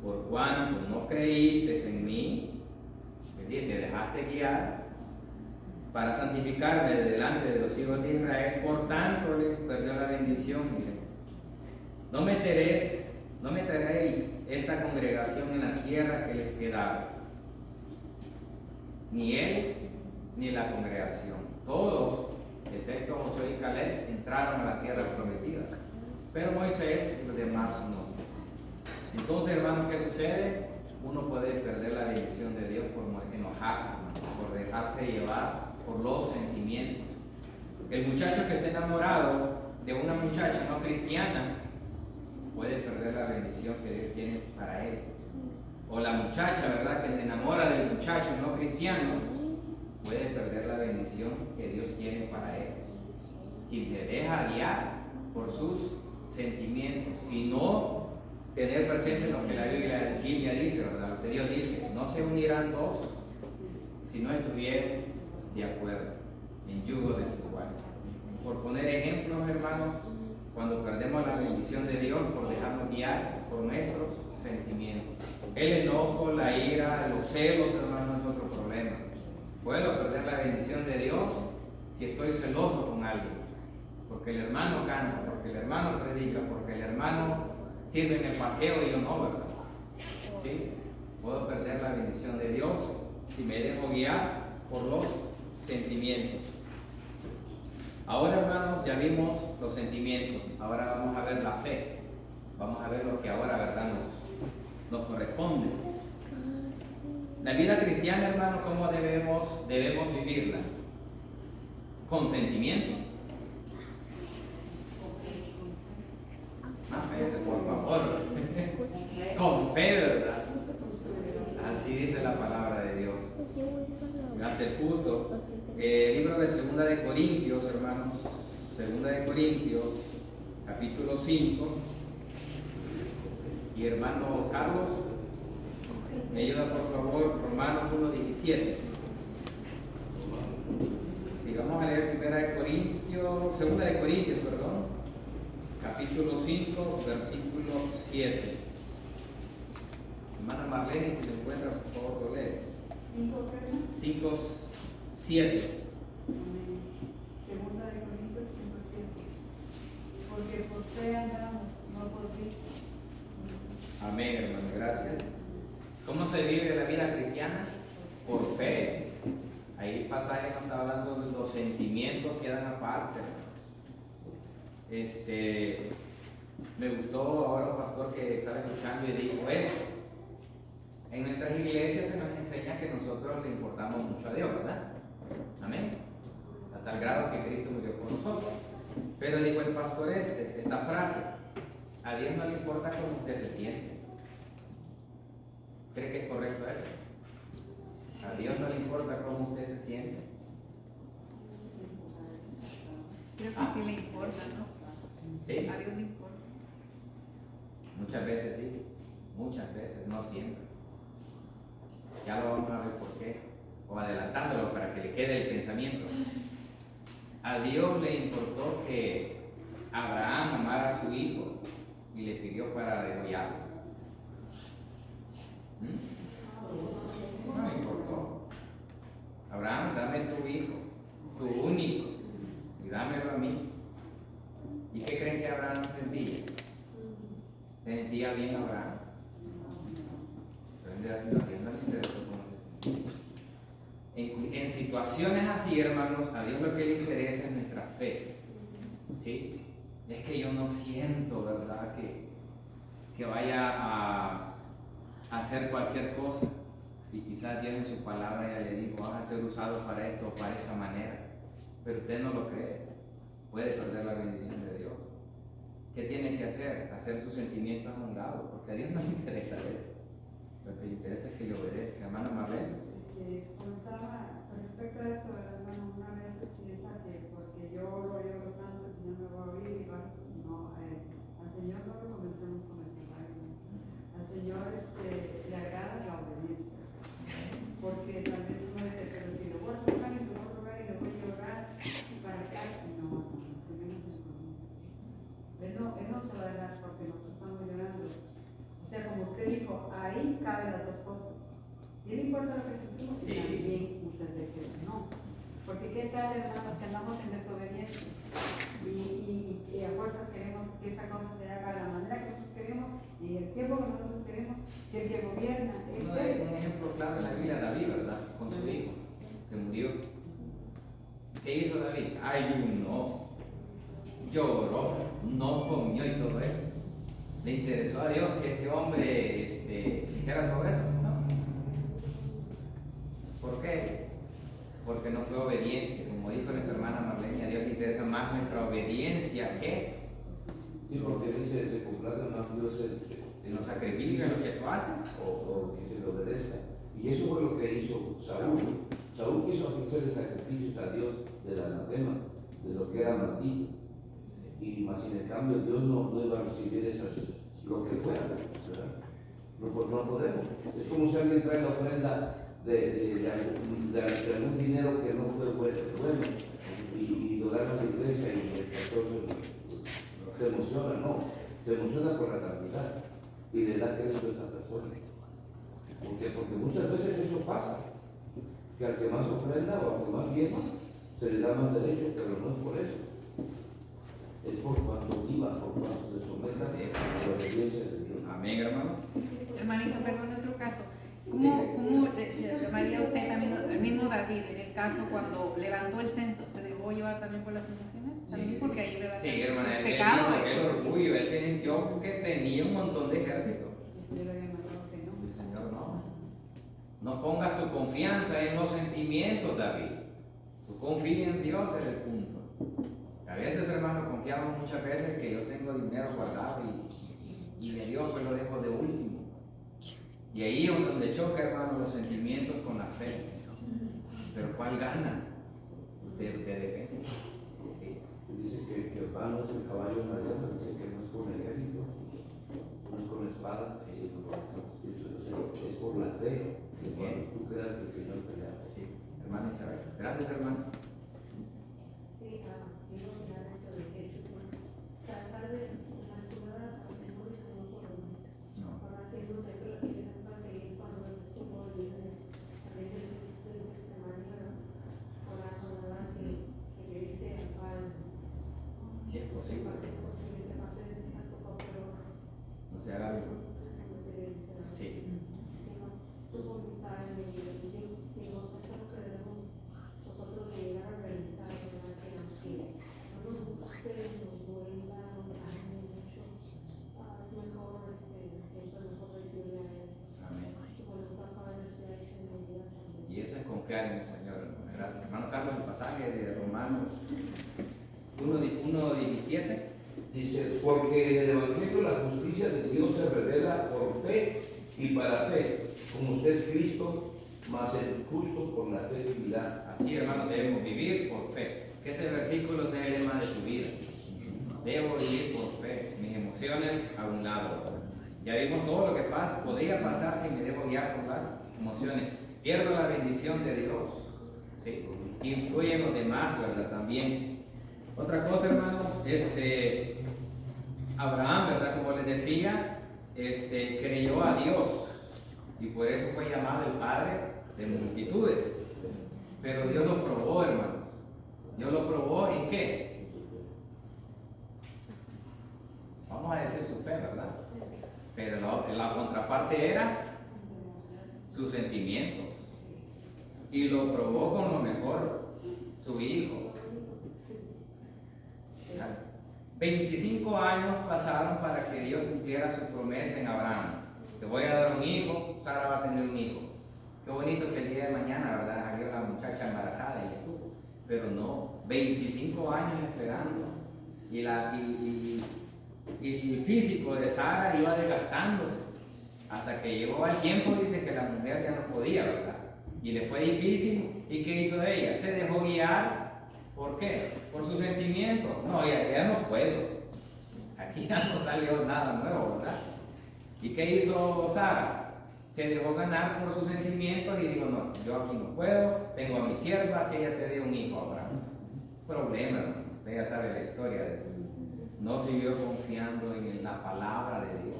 por cuanto no creíste en mí, es decir, te dejaste guiar para santificarme delante de los hijos de Israel, por tanto les perdió la bendición. Miren, no meteréis esta congregación en la tierra que les quedaba, ni él ni la congregación. Todos, excepto Josué y Caleb, entraron a la tierra prometida, pero Moisés y los demás no. Entonces, hermanos, ¿qué sucede? Uno puede perder la bendición de Dios por enojarse, por dejarse llevar por los sentimientos. El muchacho que esté enamorado de una muchacha no cristiana puede perder la bendición que Dios tiene para él. O la muchacha, ¿verdad?, que se enamora del muchacho no cristiano puede perder la bendición que Dios tiene para él, si se deja guiar por sus sentimientos y no tener presente lo que la Biblia dice, ¿verdad? Lo que Dios dice: no se unirán dos si no estuvieran de acuerdo, en yugo desigual. Por poner ejemplos, hermanos, cuando perdemos la bendición de Dios por dejarnos guiar por nuestros sentimientos. El enojo, la ira, los celos, hermano, es otro problema. Puedo perder la bendición de Dios si estoy celoso con alguien. Porque el hermano canta, porque el hermano predica, porque el hermano sirve en el parqueo y yo no, ¿verdad? ¿Sí? Puedo perder la bendición de Dios si me dejo guiar por los sentimientos. Ahora, hermanos, ya vimos los sentimientos. Ahora vamos a ver la fe. Vamos a ver lo que ahora, ¿verdad?, nos corresponde. La vida cristiana, hermano, ¿cómo debemos vivirla? Con sentimiento. Por favor. Con fe, ¿verdad? Así dice la palabra de Dios. Me hace justo. Libro de Segunda de Corintios, hermanos. Segunda de Corintios, capítulo 5. Y hermano Carlos, me ayuda por favor, Romanos 1:17. Si vamos a leer Segunda de Corintios, capítulo 5, versículo 7. Hermana Marlene, si lo encuentra, por favor, lo lee. 5, 7. Segunda de Corintios 5:7. Porque por fe andamos, no por vista. Amén, hermano, gracias. ¿Cómo se vive la vida cristiana? Por fe. Ahí el pasaje nos está hablando de los sentimientos, quedan aparte. Me gustó ahora un pastor que estaba escuchando y dijo eso. En nuestras iglesias se nos enseña que nosotros le importamos mucho a Dios, ¿verdad? Amén. A tal grado que Cristo murió por nosotros. Pero dijo el pastor esta frase: a Dios no le importa cómo usted se siente. ¿Cree que es correcto eso? A Dios no le importa cómo usted se siente. Creo que sí le importa, ¿no? Sí. A Dios le importa. Muchas veces sí, muchas veces, no siempre. Ya lo vamos a ver por qué, o adelantándolo para que le quede el pensamiento. A Dios le importó que Abraham amara a su hijo y le pidió para degollarlo. No le importó. Abraham, dame tu hijo, tu único, y dámelo a mí. ¿Y qué creen que Abraham sentía? ¿Sentía bien Abraham? En situaciones así, hermanos, a Dios lo que le interesa es nuestra fe. ¿Sí? Es que yo no siento, ¿verdad?, que vaya a hacer cualquier cosa. Y quizás Dios en su palabra ya le dijo: vas a ser usado para esto o para esta manera. Pero usted no lo cree. Puede perder la bendición de Dios. ¿Qué tiene que hacer? Hacer sus sentimientos a un lado, porque a Dios no le interesa eso. Lo que le interesa es que le obedezca. Hermana Marlene. Contaba respecto a esto, hermano, una vez piensa que porque yo lo lloro tanto, el Señor me va a oír y va a... No, al Señor no lo comencemos con el pecado. Al Señor le agrada la obediencia. Porque tal vez uno dice: pero si lo voy a tocar y lo voy a rogar y lo voy a llorar para acá, no, el Señor no es conmigo. Él no se va a dar porque nosotros estamos llorando. O sea, como usted dijo, ahí caben las dos cosas. Si le importa lo que sentimos, Sí. también muchas veces no. Porque qué tal, hermanos, que andamos en desobediencia y a fuerzas queremos que esa cosa se haga de la manera que nosotros queremos y en el tiempo que nosotros queremos, si el que gobierna es Un él. ejemplo claro en la Biblia: David, ¿verdad? Con su hijo, que murió. ¿Qué hizo David? Ayunó, lloró, no comió y todo eso. ¿Le interesó a Dios que este hombre hiciera todo eso? No. ¿Por qué? Porque no fue obediente. Como dijo nuestra hermana Marlene, a Dios le interesa más nuestra obediencia que Sí, porque dice: se complace más Dios en los sacrificios, en lo que tú haces. o que se le obedezca. Y eso fue lo que hizo Saúl. Saúl quiso ofrecerle sacrificios a Dios del anatema, de lo que era maldito. Y más sin el cambio, Dios no iba a recibir lo que fuera, ¿verdad? No podemos. Es como si alguien trae la ofrenda de algún dinero que no fue bueno y lo dan a la iglesia y el pastor se emociona, no, se emociona con la cantidad. y le da crédito a esa persona. ¿Por qué? Porque muchas veces eso pasa, que al que más ofrenda o al que más diezma se le da más derecho, pero no es por eso. Es por cuanto viva, por cuanto se someta a la obediencia de Dios. Amén, hermano. Hermanito, perdón, otro caso. ¿Cómo se llamaría usted también, el mismo David, en el caso cuando levantó el censo, se dejó llevar también por las emociones? También Sí. porque ahí le Sí, hermana, él pecado. dijo que el orgullo, él se sintió que tenía un montón de ejército. Yo le había mandado que no. El Señor, no. No pongas tu confianza en los sentimientos, David. Tú confía en Dios, es el punto. A veces, hermano, confiamos muchas veces que yo tengo dinero guardado y de Dios pues lo dejo de último. Y ahí es donde choca, hermano, los sentimientos con la fe. Pero ¿cuál gana? De depende. Sí. Dice que el pan no es el caballo en la guerra, dice que no es con ejército, no es con espada, sí, es por la fe, que cuando tú creas que el Señor pelea. Sí, hermana Isabel. Gracias, hermano. Sí, quiero opinar esto de que pues, tratar de manipular a los hijos no podemos. No. Ahora sí, no tengo la que para seguir cuando estuvo a veces de semana, ahora con que dice al Si es posible. posible que pase de santo pero No se haga algo. Sí. tu voluntad en el digo, nosotros de llegar a realizar, ¿verdad? Que no nos guste, nos duela, nos dañe mucho, es mejor, siempre mejor decirle a él, Amén. tu voluntad para sea hecha en mi vida también. Y eso es confiar en el Señor, hermano. Gracias. Hermano Carlos, el pasaje de Romanos 1:17. Dice, porque en el Evangelio la justicia de Dios se revela por fe y para fe, como usted es Cristo, mas el justo por la fe vivirá. Así, hermano, debemos vivir por fe. Que ese versículo sea el lema de tu vida. Debo vivir por fe. Mis emociones a un lado. Ya vimos todo lo que pasa. Podría pasar si me dejo guiar por las emociones. Pierdo la bendición de Dios. ¿Sí? Influye en los demás, ¿verdad? También. Otra cosa, hermanos, Abraham, ¿verdad? Como les decía, creyó a Dios. Y por eso fue llamado el padre de multitudes. Pero Dios lo probó, hermanos. Dios lo probó ¿en qué? Vamos a decir su fe, ¿verdad? Pero la contraparte era sus sentimientos. Y lo probó con lo mejor, su hijo. 25 años pasaron para que Dios cumpliera su promesa en Abraham. Te voy a dar un hijo, Sara va a tener un hijo. Qué bonito que el día de mañana, ¿verdad? Salió la muchacha embarazada y estuvo. Pero no, 25 años esperando. Y el físico de Sara iba desgastándose. Hasta que llegó al tiempo, dice que la mujer ya no podía, ¿verdad? Y le fue difícil. ¿Y qué hizo ella? Se dejó guiar. ¿Por qué? Por sus sentimientos. No, ya no puedo. Aquí ya no salió nada nuevo, ¿verdad? ¿Y qué hizo Sara? Se dejó ganar por sus sentimientos y dijo, no, yo aquí no puedo, tengo a mi sierva, que ella te dé un hijo ahora. Problema, ¿no? Usted ya sabe la historia de eso. No siguió confiando en la palabra de Dios.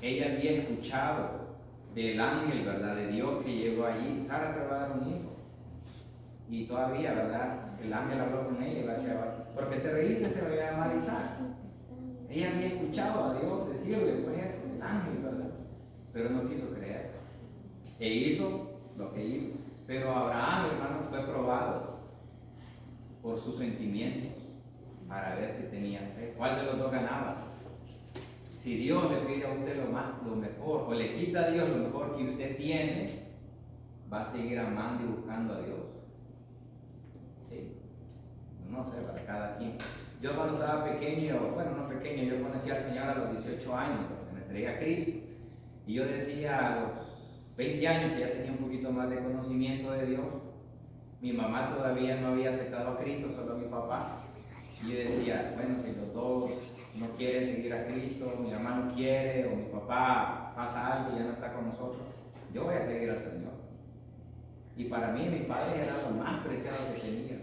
Ella había escuchado del ángel, ¿verdad? De Dios que llegó allí, Sara te va a dar un hijo. Y todavía, ¿verdad? El ángel habló con ella y le decía, ¿por qué te reíste? Se va a llamar Isaac. Ella había escuchado a Dios decirle, pues eso, el ángel, ¿verdad? Pero no quiso creer. E hizo lo que hizo. Pero Abraham, hermano, fue probado por sus sentimientos para ver si tenía fe. ¿Cuál de los dos ganaba? Si Dios le pide a usted lo mejor, o le quita a Dios lo mejor que usted tiene, va a seguir amando y buscando a Dios. Sí. No sé, para cada quien. Yo cuando estaba pequeño, bueno, no pequeño, yo conocí al Señor a los 18 años, porque me entregué a Cristo. Y yo decía a los 20 años, que ya tenía un poquito más de conocimiento de Dios, mi mamá todavía no había aceptado a Cristo, solo mi papá. Y yo decía, bueno, si los dos no quieren seguir a Cristo, mi mamá no quiere, o mi papá pasa algo y ya no está con nosotros, yo voy a seguir al Señor. Y para mí, mis padres eran lo más preciado que tenía.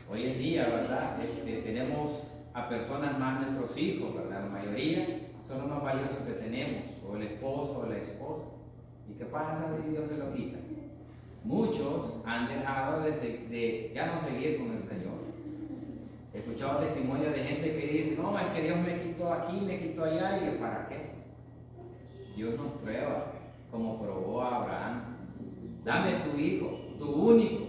Hoy en día, ¿verdad? Tenemos a personas más nuestros hijos, ¿verdad? La mayoría son lo más valioso que tenemos, o el esposo o la esposa. ¿Y qué pasa si Dios se lo quita? Muchos han dejado de ya no seguir con el Señor. He escuchado testimonios de gente que dice, no, es que Dios me quitó aquí, me quitó allá, y ¿para qué? Dios nos prueba, como probó a Abraham. Dame tu hijo, tu único,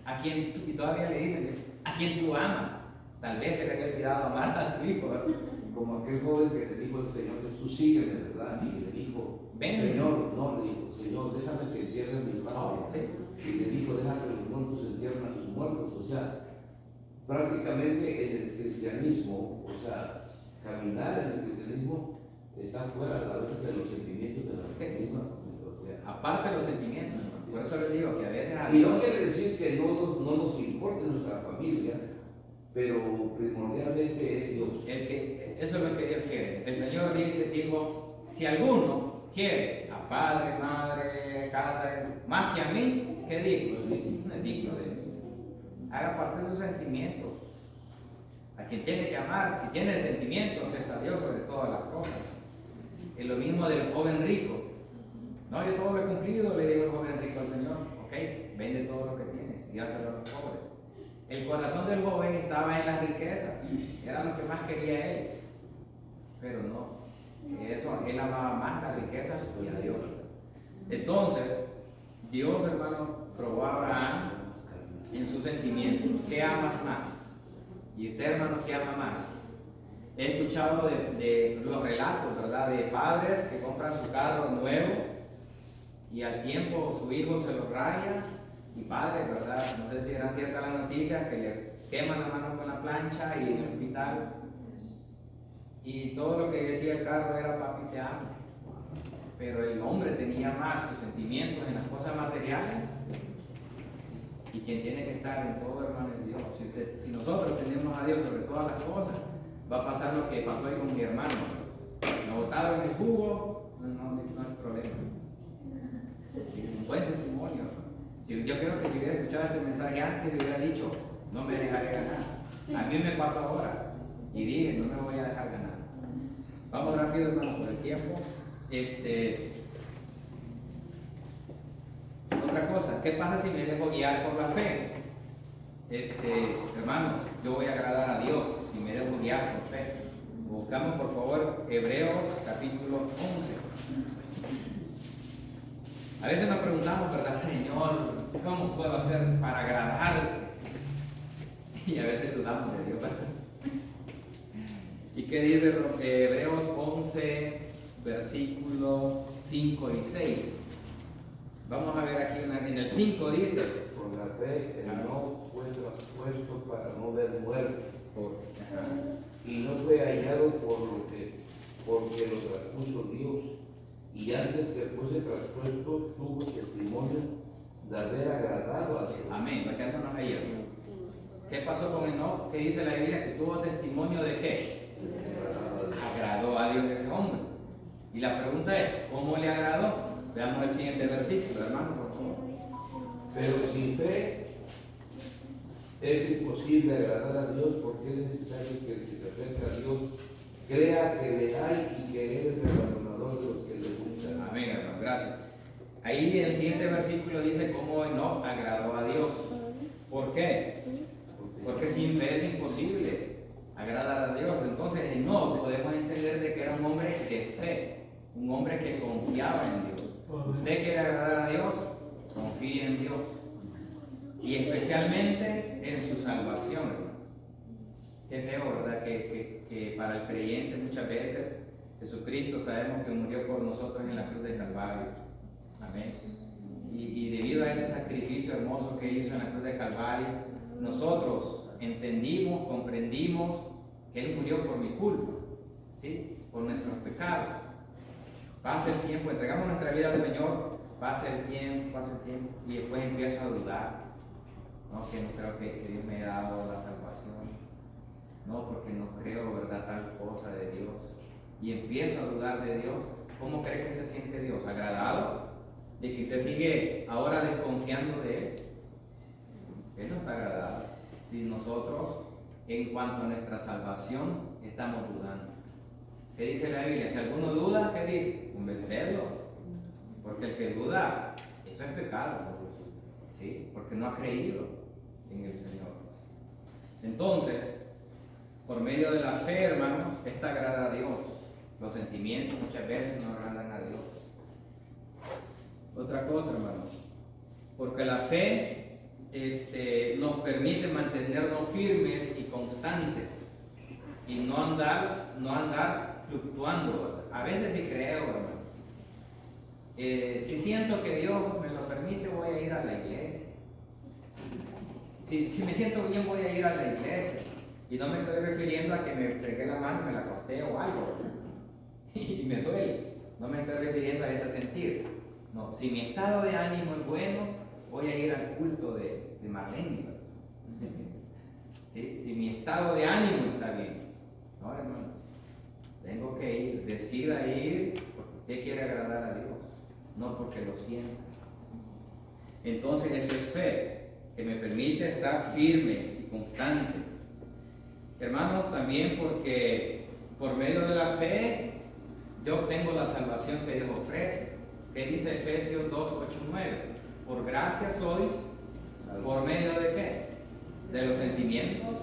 a quien tú, y todavía le dicen, a quien tú amas. Tal vez se le había olvidado amar a su hijo, ¿verdad? Como aquel joven que le dijo el Señor Jesús, sígueme, ¿verdad? Y le dijo, Ven. Señor, no, le dijo, Señor, déjame que entierren mi padre. Sí. Y le dijo, déjame que los muertos entierren a sus muertos. O sea, prácticamente en el cristianismo, o sea, caminar en el cristianismo está fuera a la vez de los sentimientos de la misma. O sea, Aparte de los sentimientos, ¿no? Por eso les digo que a veces a y no Dios, quiere decir que no nos importe nuestra familia, pero primordialmente es Dios. eso es lo que Dios quiere. El Señor dijo, si alguno quiere a padre, madre, casa, más que a mí, ¿qué digo? No es digno de mí. Haga parte de sus sentimientos. A quien tiene que amar, si tiene sentimientos, es a Dios sobre todas las cosas. Es lo mismo del joven rico. No, yo todo lo he cumplido, le digo el joven rico al Señor. Ok, vende todo lo que tienes y dáselo a los pobres. El corazón del joven estaba en las riquezas, era lo que más quería él. Pero no, él amaba más las riquezas y a Dios. Entonces, Dios, hermano, probó a Abraham en sus sentimientos. ¿Qué amas más? Y usted, hermano, ¿qué ama más? He escuchado de los relatos, ¿verdad? De padres que compran su carro nuevo y al tiempo su hijo se lo raya. Y padres, ¿verdad? No sé si eran ciertas las noticias que le queman la mano con la plancha y en el hospital. Y todo lo que decía el carro era papi te amo. Pero el hombre tenía más sus sentimientos en las cosas materiales. Y quien tiene que estar en todo, hermano, es Dios. Si nosotros tenemos a Dios sobre todas las cosas, va a pasar lo que pasó ahí con mi hermano. Lo botaron en el jugo, no hay problema. Sí, un buen testimonio. Yo creo que si hubiera escuchado este mensaje antes, le hubiera dicho, no me dejaré ganar. A mí me pasó ahora y dije, no me voy a dejar ganar. Vamos rápido, hermano, por el tiempo. Otra cosa, ¿qué pasa si me dejo guiar por la fe? Hermanos, yo voy a agradar a Dios si me dejo guiar por fe. Buscamos, por favor, Hebreos capítulo 11. A veces nos preguntamos, ¿verdad, Señor? ¿Cómo puedo hacer para agradarte? Y a veces dudamos de Dios, ¿verdad? ¿Y qué dice Hebreos 11, versículos 5 y 6? Vamos a ver aquí en el 5 dice, Por la fe, el no fue traspuesto para no ver muerte. Y no fue hallado porque lo traspuso Dios. Y antes que fuese traspuesto, tuvo testimonio de haber agradado a Dios. amén, quedándonos ayer. ¿Qué pasó con Enoc? ¿Qué dice la Biblia? Que tuvo testimonio de qué? Agradó a Dios ese hombre. Y la pregunta es, ¿cómo le agradó? Veamos el siguiente versículo, hermano, por favor. Pero sin fe es imposible agradar a Dios, porque es necesario que el que se acerca a Dios crea que le hay y que Él es el galardonador de los que le buscan. Amén, hermano, gracias. Ahí el siguiente versículo dice cómo Enoc agradó a Dios. ¿Por qué? Porque sin fe es imposible agradar a Dios. Entonces Enoc podemos entender de que era un hombre de fe, un hombre que confiaba en Dios. Usted quiere agradar a Dios, confíe en Dios. Y especialmente en su salvación, hermano. Qué feo, ¿verdad? Que para el creyente muchas veces Jesucristo sabemos que murió por nosotros en la cruz de Calvario. Amén. Y debido a ese sacrificio hermoso que hizo en la cruz de Calvario, nosotros entendimos, comprendimos que Él murió por mi culpa, ¿sí? Por nuestros pecados. Pasa el tiempo, entregamos nuestra vida al Señor, pasa el tiempo, y después empiezo a dudar. No, que no creo que Dios me haya dado la salvación. No, porque no creo, ¿verdad?, tal cosa de Dios. Y empiezo a dudar de Dios. ¿Cómo cree que se siente Dios? ¿Agradado? ¿De que usted sigue ahora desconfiando de Él? Él no está agradado. Si nosotros, en cuanto a nuestra salvación, estamos dudando. ¿Qué dice la Biblia? Si alguno duda, ¿qué dice? Convencerlo. Porque el que duda, eso es pecado, ¿sí? Porque no ha creído en el Señor. Entonces, por medio de la fe, hermanos, esta agrada a Dios. Los sentimientos muchas veces no agradan a Dios. Otra cosa, hermanos, porque la fe nos permite mantenernos firmes y constantes y no andar fluctuando, ¿verdad? A veces sí creo, hermano. Si siento que Dios me lo permite, voy a ir a la iglesia. Si me siento bien, voy a ir a la iglesia. Y no me estoy refiriendo a que me fregué la mano, me la corté o algo y me duele. No me estoy refiriendo a ese sentir. No, si mi estado de ánimo es bueno, voy a ir al culto de Marlene. ¿Sí? Si mi estado de ánimo está bien. No, hermano. Tengo que ir. Decida ir porque usted quiere agradar a Dios, no porque lo sienta. Entonces eso es fe, que me permite estar firme y constante. Hermanos, también porque por medio de la fe yo obtengo la salvación que Dios ofrece. ¿Qué dice Efesios 2, 8, 9? Por gracia sois, ¿por medio de qué? De los sentimientos.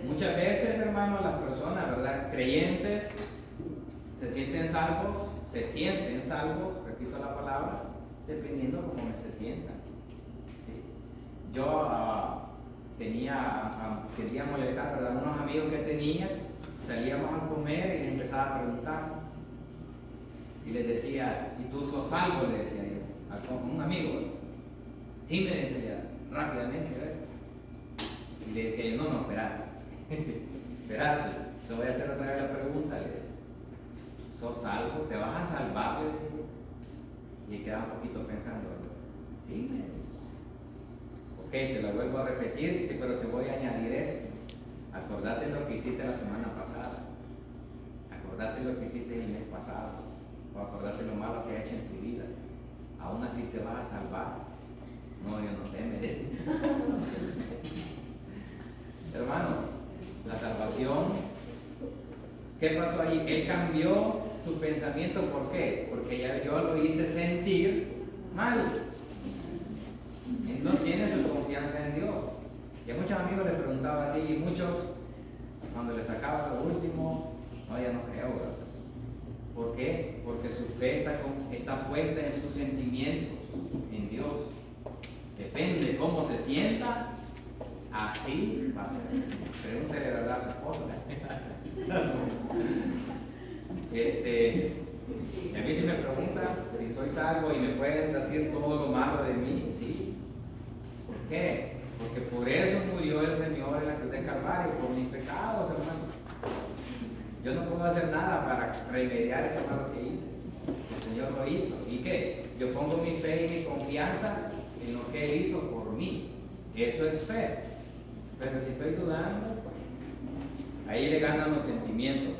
Muchas veces, hermanos, las personas, ¿verdad?, creyentes, se sienten salvos, repito la palabra, dependiendo de cómo se sientan. ¿Sí? Yo quería molestar, ¿verdad?, unos amigos que tenía, salíamos a comer y les empezaba a preguntar. Y les decía, ¿y tú sos salvo? Le decía yo, a un amigo. Sí, me decía, rápidamente, ¿ves? Y le decía yo, no, espérate, espérate, te voy a hacer otra vez la pregunta, le decía. ¿Sos salvo? ¿Te vas a salvar? Le decía yo. Y quedaba un poquito pensando, sí, me decía. Ok, te lo vuelvo a repetir, pero te voy a añadir esto. Acordate lo que hiciste la semana pasada. Acordate lo que hiciste el mes pasado. O acordate lo malo que has hecho en tu vida. Aún así te vas a salvar. No, yo no sé, me decía. Hermano, la salvación, ¿qué pasó ahí? Él cambió su pensamiento, ¿por qué? Porque ya yo lo hice sentir mal. Él no tiene su confianza en Dios. Y a muchos amigos les preguntaba así, y muchos, cuando les sacaba lo último, no, ya no creo, ¿verdad? ¿Por qué? Porque su fe está puesta en sus sentimientos, en Dios. Depende cómo se sienta, así va a ser. Pregúntale la verdad a su esposa. A mí si me preguntan si soy salvo y me pueden decir todo lo malo de mí, sí. ¿Por qué? Porque por eso murió el Señor en la cruz del Calvario, por mis pecados, hermano. Yo no puedo hacer nada para remediar eso malo que hice. El Señor lo hizo. ¿Y qué? Yo pongo mi fe y mi confianza en lo que Él hizo por mí. Eso es fe. Pero si estoy dudando, ahí le ganan los sentimientos.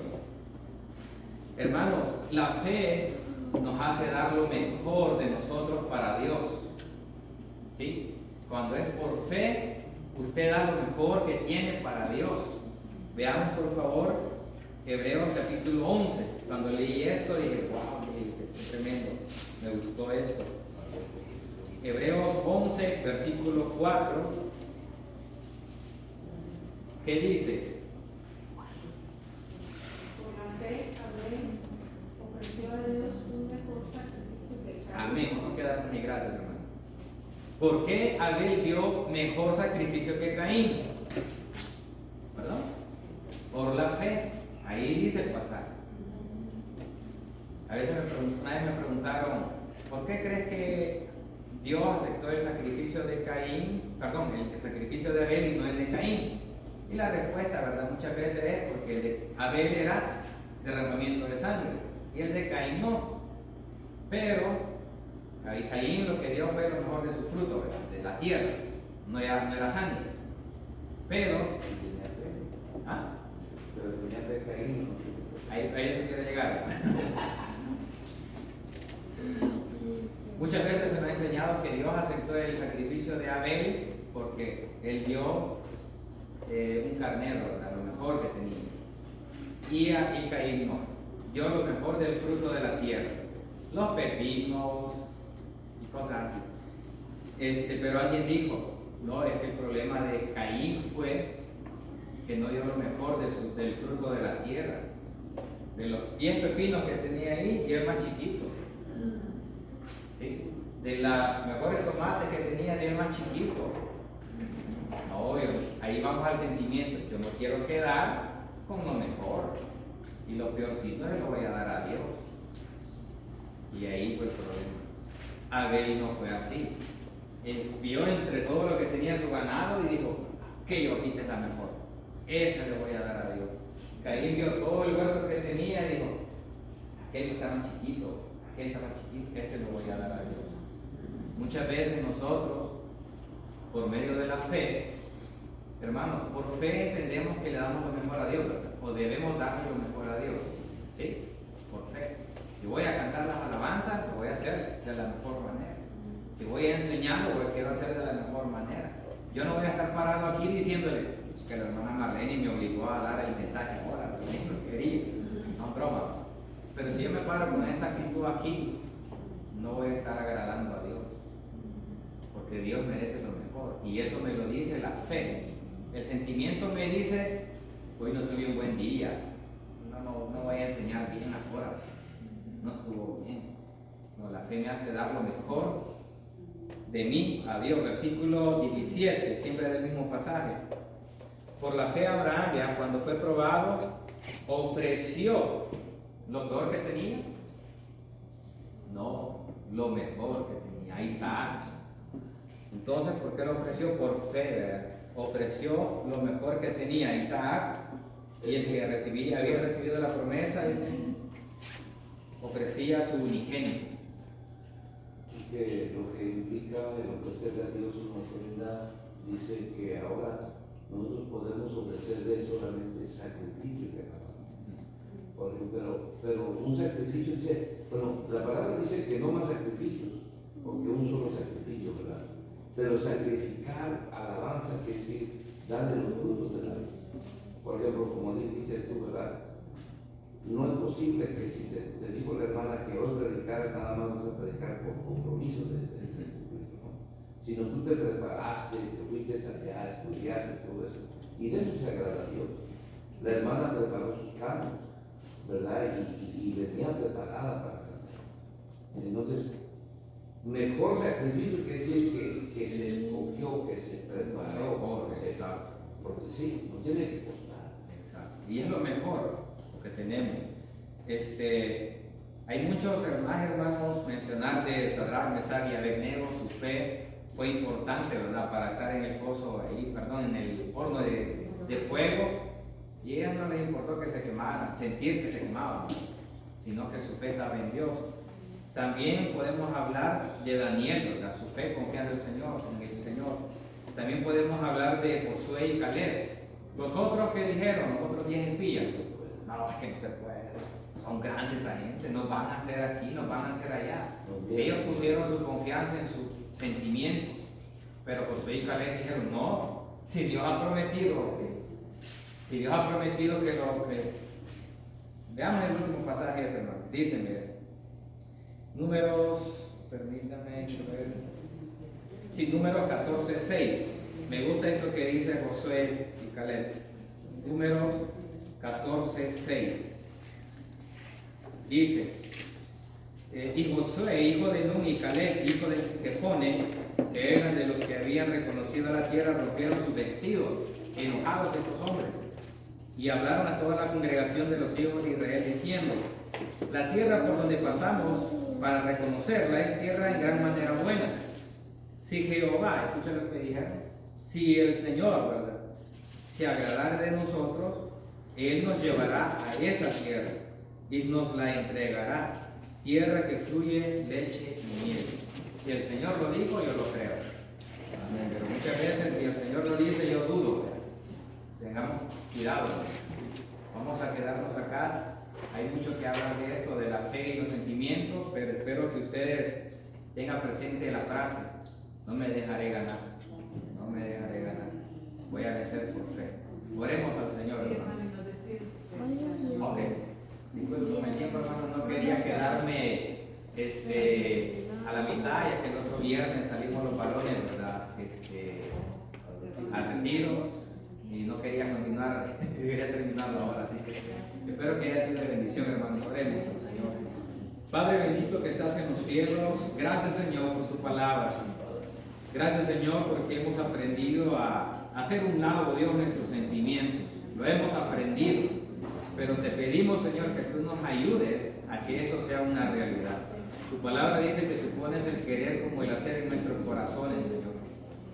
Hermanos, la fe nos hace dar lo mejor de nosotros para Dios. ¿Sí? Cuando es por fe, usted da lo mejor que tiene para Dios. Veamos por favor Hebreos capítulo 11. Cuando leí esto dije, wow, qué tremendo, me gustó esto. Hebreos 11, versículo 4. ¿Qué dice? Por la fe, Abel ofreció a Dios un mejor sacrificio que Caín. Amén. Vamos a quedar con mi gracias, hermano. ¿Por qué Abel dio mejor sacrificio que Caín? ¿Perdón? Por la fe. Ahí dice el pasaje. A veces una vez me preguntaron, ¿por qué crees que Dios aceptó el sacrificio de Caín, el sacrificio de Abel y no el de Caín? Y la respuesta, ¿verdad?, muchas veces es porque el de Abel era derramamiento de sangre y el de Caín no. Pero Caín lo que dio fue lo mejor de su fruto, ¿verdad?, de la tierra, no era sangre. Pero Pero tenía fe Caín. ahí eso quiere llegar. Muchas veces se nos ha enseñado que Dios aceptó el sacrificio de Abel porque él dio un carnero, ¿verdad?, lo mejor que tenía. Y Caín no. dio lo mejor del fruto de la tierra, los pepinos y cosas así. Pero alguien dijo, no, es que el problema de Caín fue que no dio lo mejor del fruto de la tierra. De los 10 pepinos que tenía ahí, dio el más chiquito. ¿Sí? De las mejores tomates que tenía, dio el más chiquito. Obvio, ahí vamos al sentimiento. Yo no quiero quedar con lo mejor. Y lo peorcito se lo voy a dar a Dios. Y ahí fue el problema. Abel no fue así. Vio entre todo lo que tenía su ganado y dijo, que yo quite la mejor. Esa le voy a dar a Dios. Caín vio todo el huerto que tenía y dijo, aquel está más chiquito, aquel está más chiquito, ese lo voy a dar a Dios. Muchas veces nosotros, por medio de la fe, hermanos, por fe entendemos que le damos lo mejor a Dios, ¿verdad? O debemos darle lo mejor a Dios, ¿sí? Por fe. Si voy a cantar las alabanzas, lo voy a hacer de la mejor manera. Si voy a enseñar, lo quiero hacer de la mejor manera. Yo no voy a estar parado aquí diciéndole que la hermana Marlene me obligó a dar el mensaje ahora, lo quería, no broma. Pero si yo me paro con esa actitud aquí, no voy a estar agradando a Dios, porque Dios merece lo mejor, y eso me lo dice la fe. El sentimiento me dice, hoy no tuve un buen día, no voy a enseñar bien ahora, no estuvo bien. No, la fe me hace dar lo mejor de mí a Dios. Versículo 17, siempre del mismo pasaje. Por la fe Abraham, ya cuando fue probado, ofreció lo peor que tenía. No, lo mejor que tenía, a Isaac. Entonces, ¿por qué lo ofreció? Por fe, ¿verdad? Ofreció lo mejor que tenía, a Isaac, y el que había recibido la promesa, dice, ofrecía su unigénito. Que lo que implica el ofrecerle a Dios una ofrenda, dice que ahora nosotros podemos ofrecerle solamente sacrificio que pero un sacrificio dice, bueno, la palabra dice que no más sacrificios, porque un solo sacrificio, ¿verdad? Pero sacrificar alabanza, que es decir, darle los frutos de la vida. Por ejemplo, como dices tú, ¿verdad? No es posible que si te dijo la hermana que hoy predicaras, nada más vas a predicar por compromiso de público, ¿no? Sino tú te preparaste, te fuiste allá, estudiaste, todo eso. Y de eso se agrada a Dios. La hermana preparó sus cantos, ¿verdad? Y venía preparada para cantar. Entonces, mejor sacrificio que decir que se escogió, que se preparó, porque sí, nos tiene que costar. Exacto. Y es lo mejor que tenemos. Hay muchos hermanos mencionar de Sadrach, Mesach y Abednego. Su fe fue importante, ¿verdad? Para estar en el pozo ahí, en el horno de fuego, y a ella no le importó que se quemaran, sentir que se quemaban, sino que su fe estaba en Dios. También podemos hablar de Daniel, ¿verdad? Su fe confiando en el Señor. También podemos hablar de Josué y Caleb. Los otros que dijeron, los otros 10 espías, no, es que no se puede, son grandes esa gente, nos van a hacer aquí, nos van a hacer allá. Ellos pusieron su confianza en sus sentimientos, pero Josué y Caleb dijeron, no, si Dios ha prometido que lo que... Veamos el último pasaje ese, hermano. Dice, mire, Números 14:6. Me gusta esto que dice Josué y Caleb. Números 14:6. Dice, y Josué, hijo de Nun, y Caleb, hijo de Jefone, que eran de los que habían reconocido la tierra, rompieron sus vestidos, enojados estos hombres, y hablaron a toda la congregación de los hijos de Israel, diciendo, la tierra por donde pasamos para reconocerla es tierra en gran manera buena. Si Jehová, escucha lo que dijeron, si el Señor, ¿verdad?, se agradara de nosotros, Él nos llevará a esa tierra y nos la entregará, tierra que fluye leche y miel. Si el Señor lo dijo, yo lo creo. Amén. Pero muchas veces, si el Señor lo dice, yo dudo. Tengamos cuidado. Vamos a quedarnos acá. Hay mucho que hablar de esto, de la fe y los sentimientos, pero espero que ustedes tengan presente la frase: no me dejaré ganar, no me dejaré ganar, voy a vencer por fe. Oremos al Señor, hermano. Ok, disculpen el tiempo. viernes salimos los varones, ¿verdad? Al retiro y no quería continuar, quería terminarlo ahora, así que espero que haya sido de bendición, hermanos. Oremos al Señor. Padre bendito que estás en los cielos, gracias Señor por tu palabra. Gracias Señor porque hemos aprendido a hacer un lado, Dios, nuestros sentimientos. Lo hemos aprendido, pero te pedimos Señor que tú nos ayudes a que eso sea una realidad. Tu palabra dice que tú pones el querer como el hacer en nuestros corazones, Señor.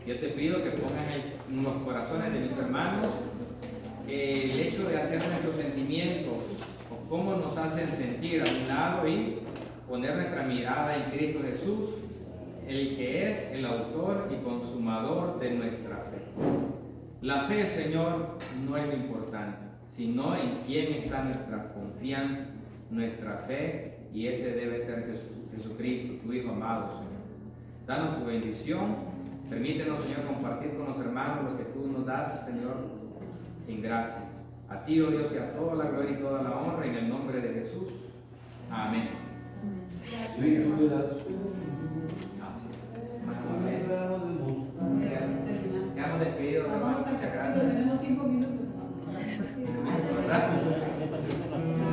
Yo te pido que pongas en los corazones de mis hermanos el hecho de hacer nuestros sentimientos o cómo nos hacen sentir a un lado y poner nuestra mirada en Cristo Jesús, el que es el autor y consumador de nuestra fe. La fe, Señor, no es lo importante, sino en quién está nuestra confianza, nuestra fe, y ese debe ser Jesucristo, tu Hijo amado, Señor. Danos tu bendición, permítenos, Señor, compartir con los hermanos lo que tú nos das, Señor, en gracia. A ti, oh Dios, sea toda la gloria y toda la honra, en el nombre de Jesús. Amén. Ya hemos despedido, hermanos. Muchas gracias.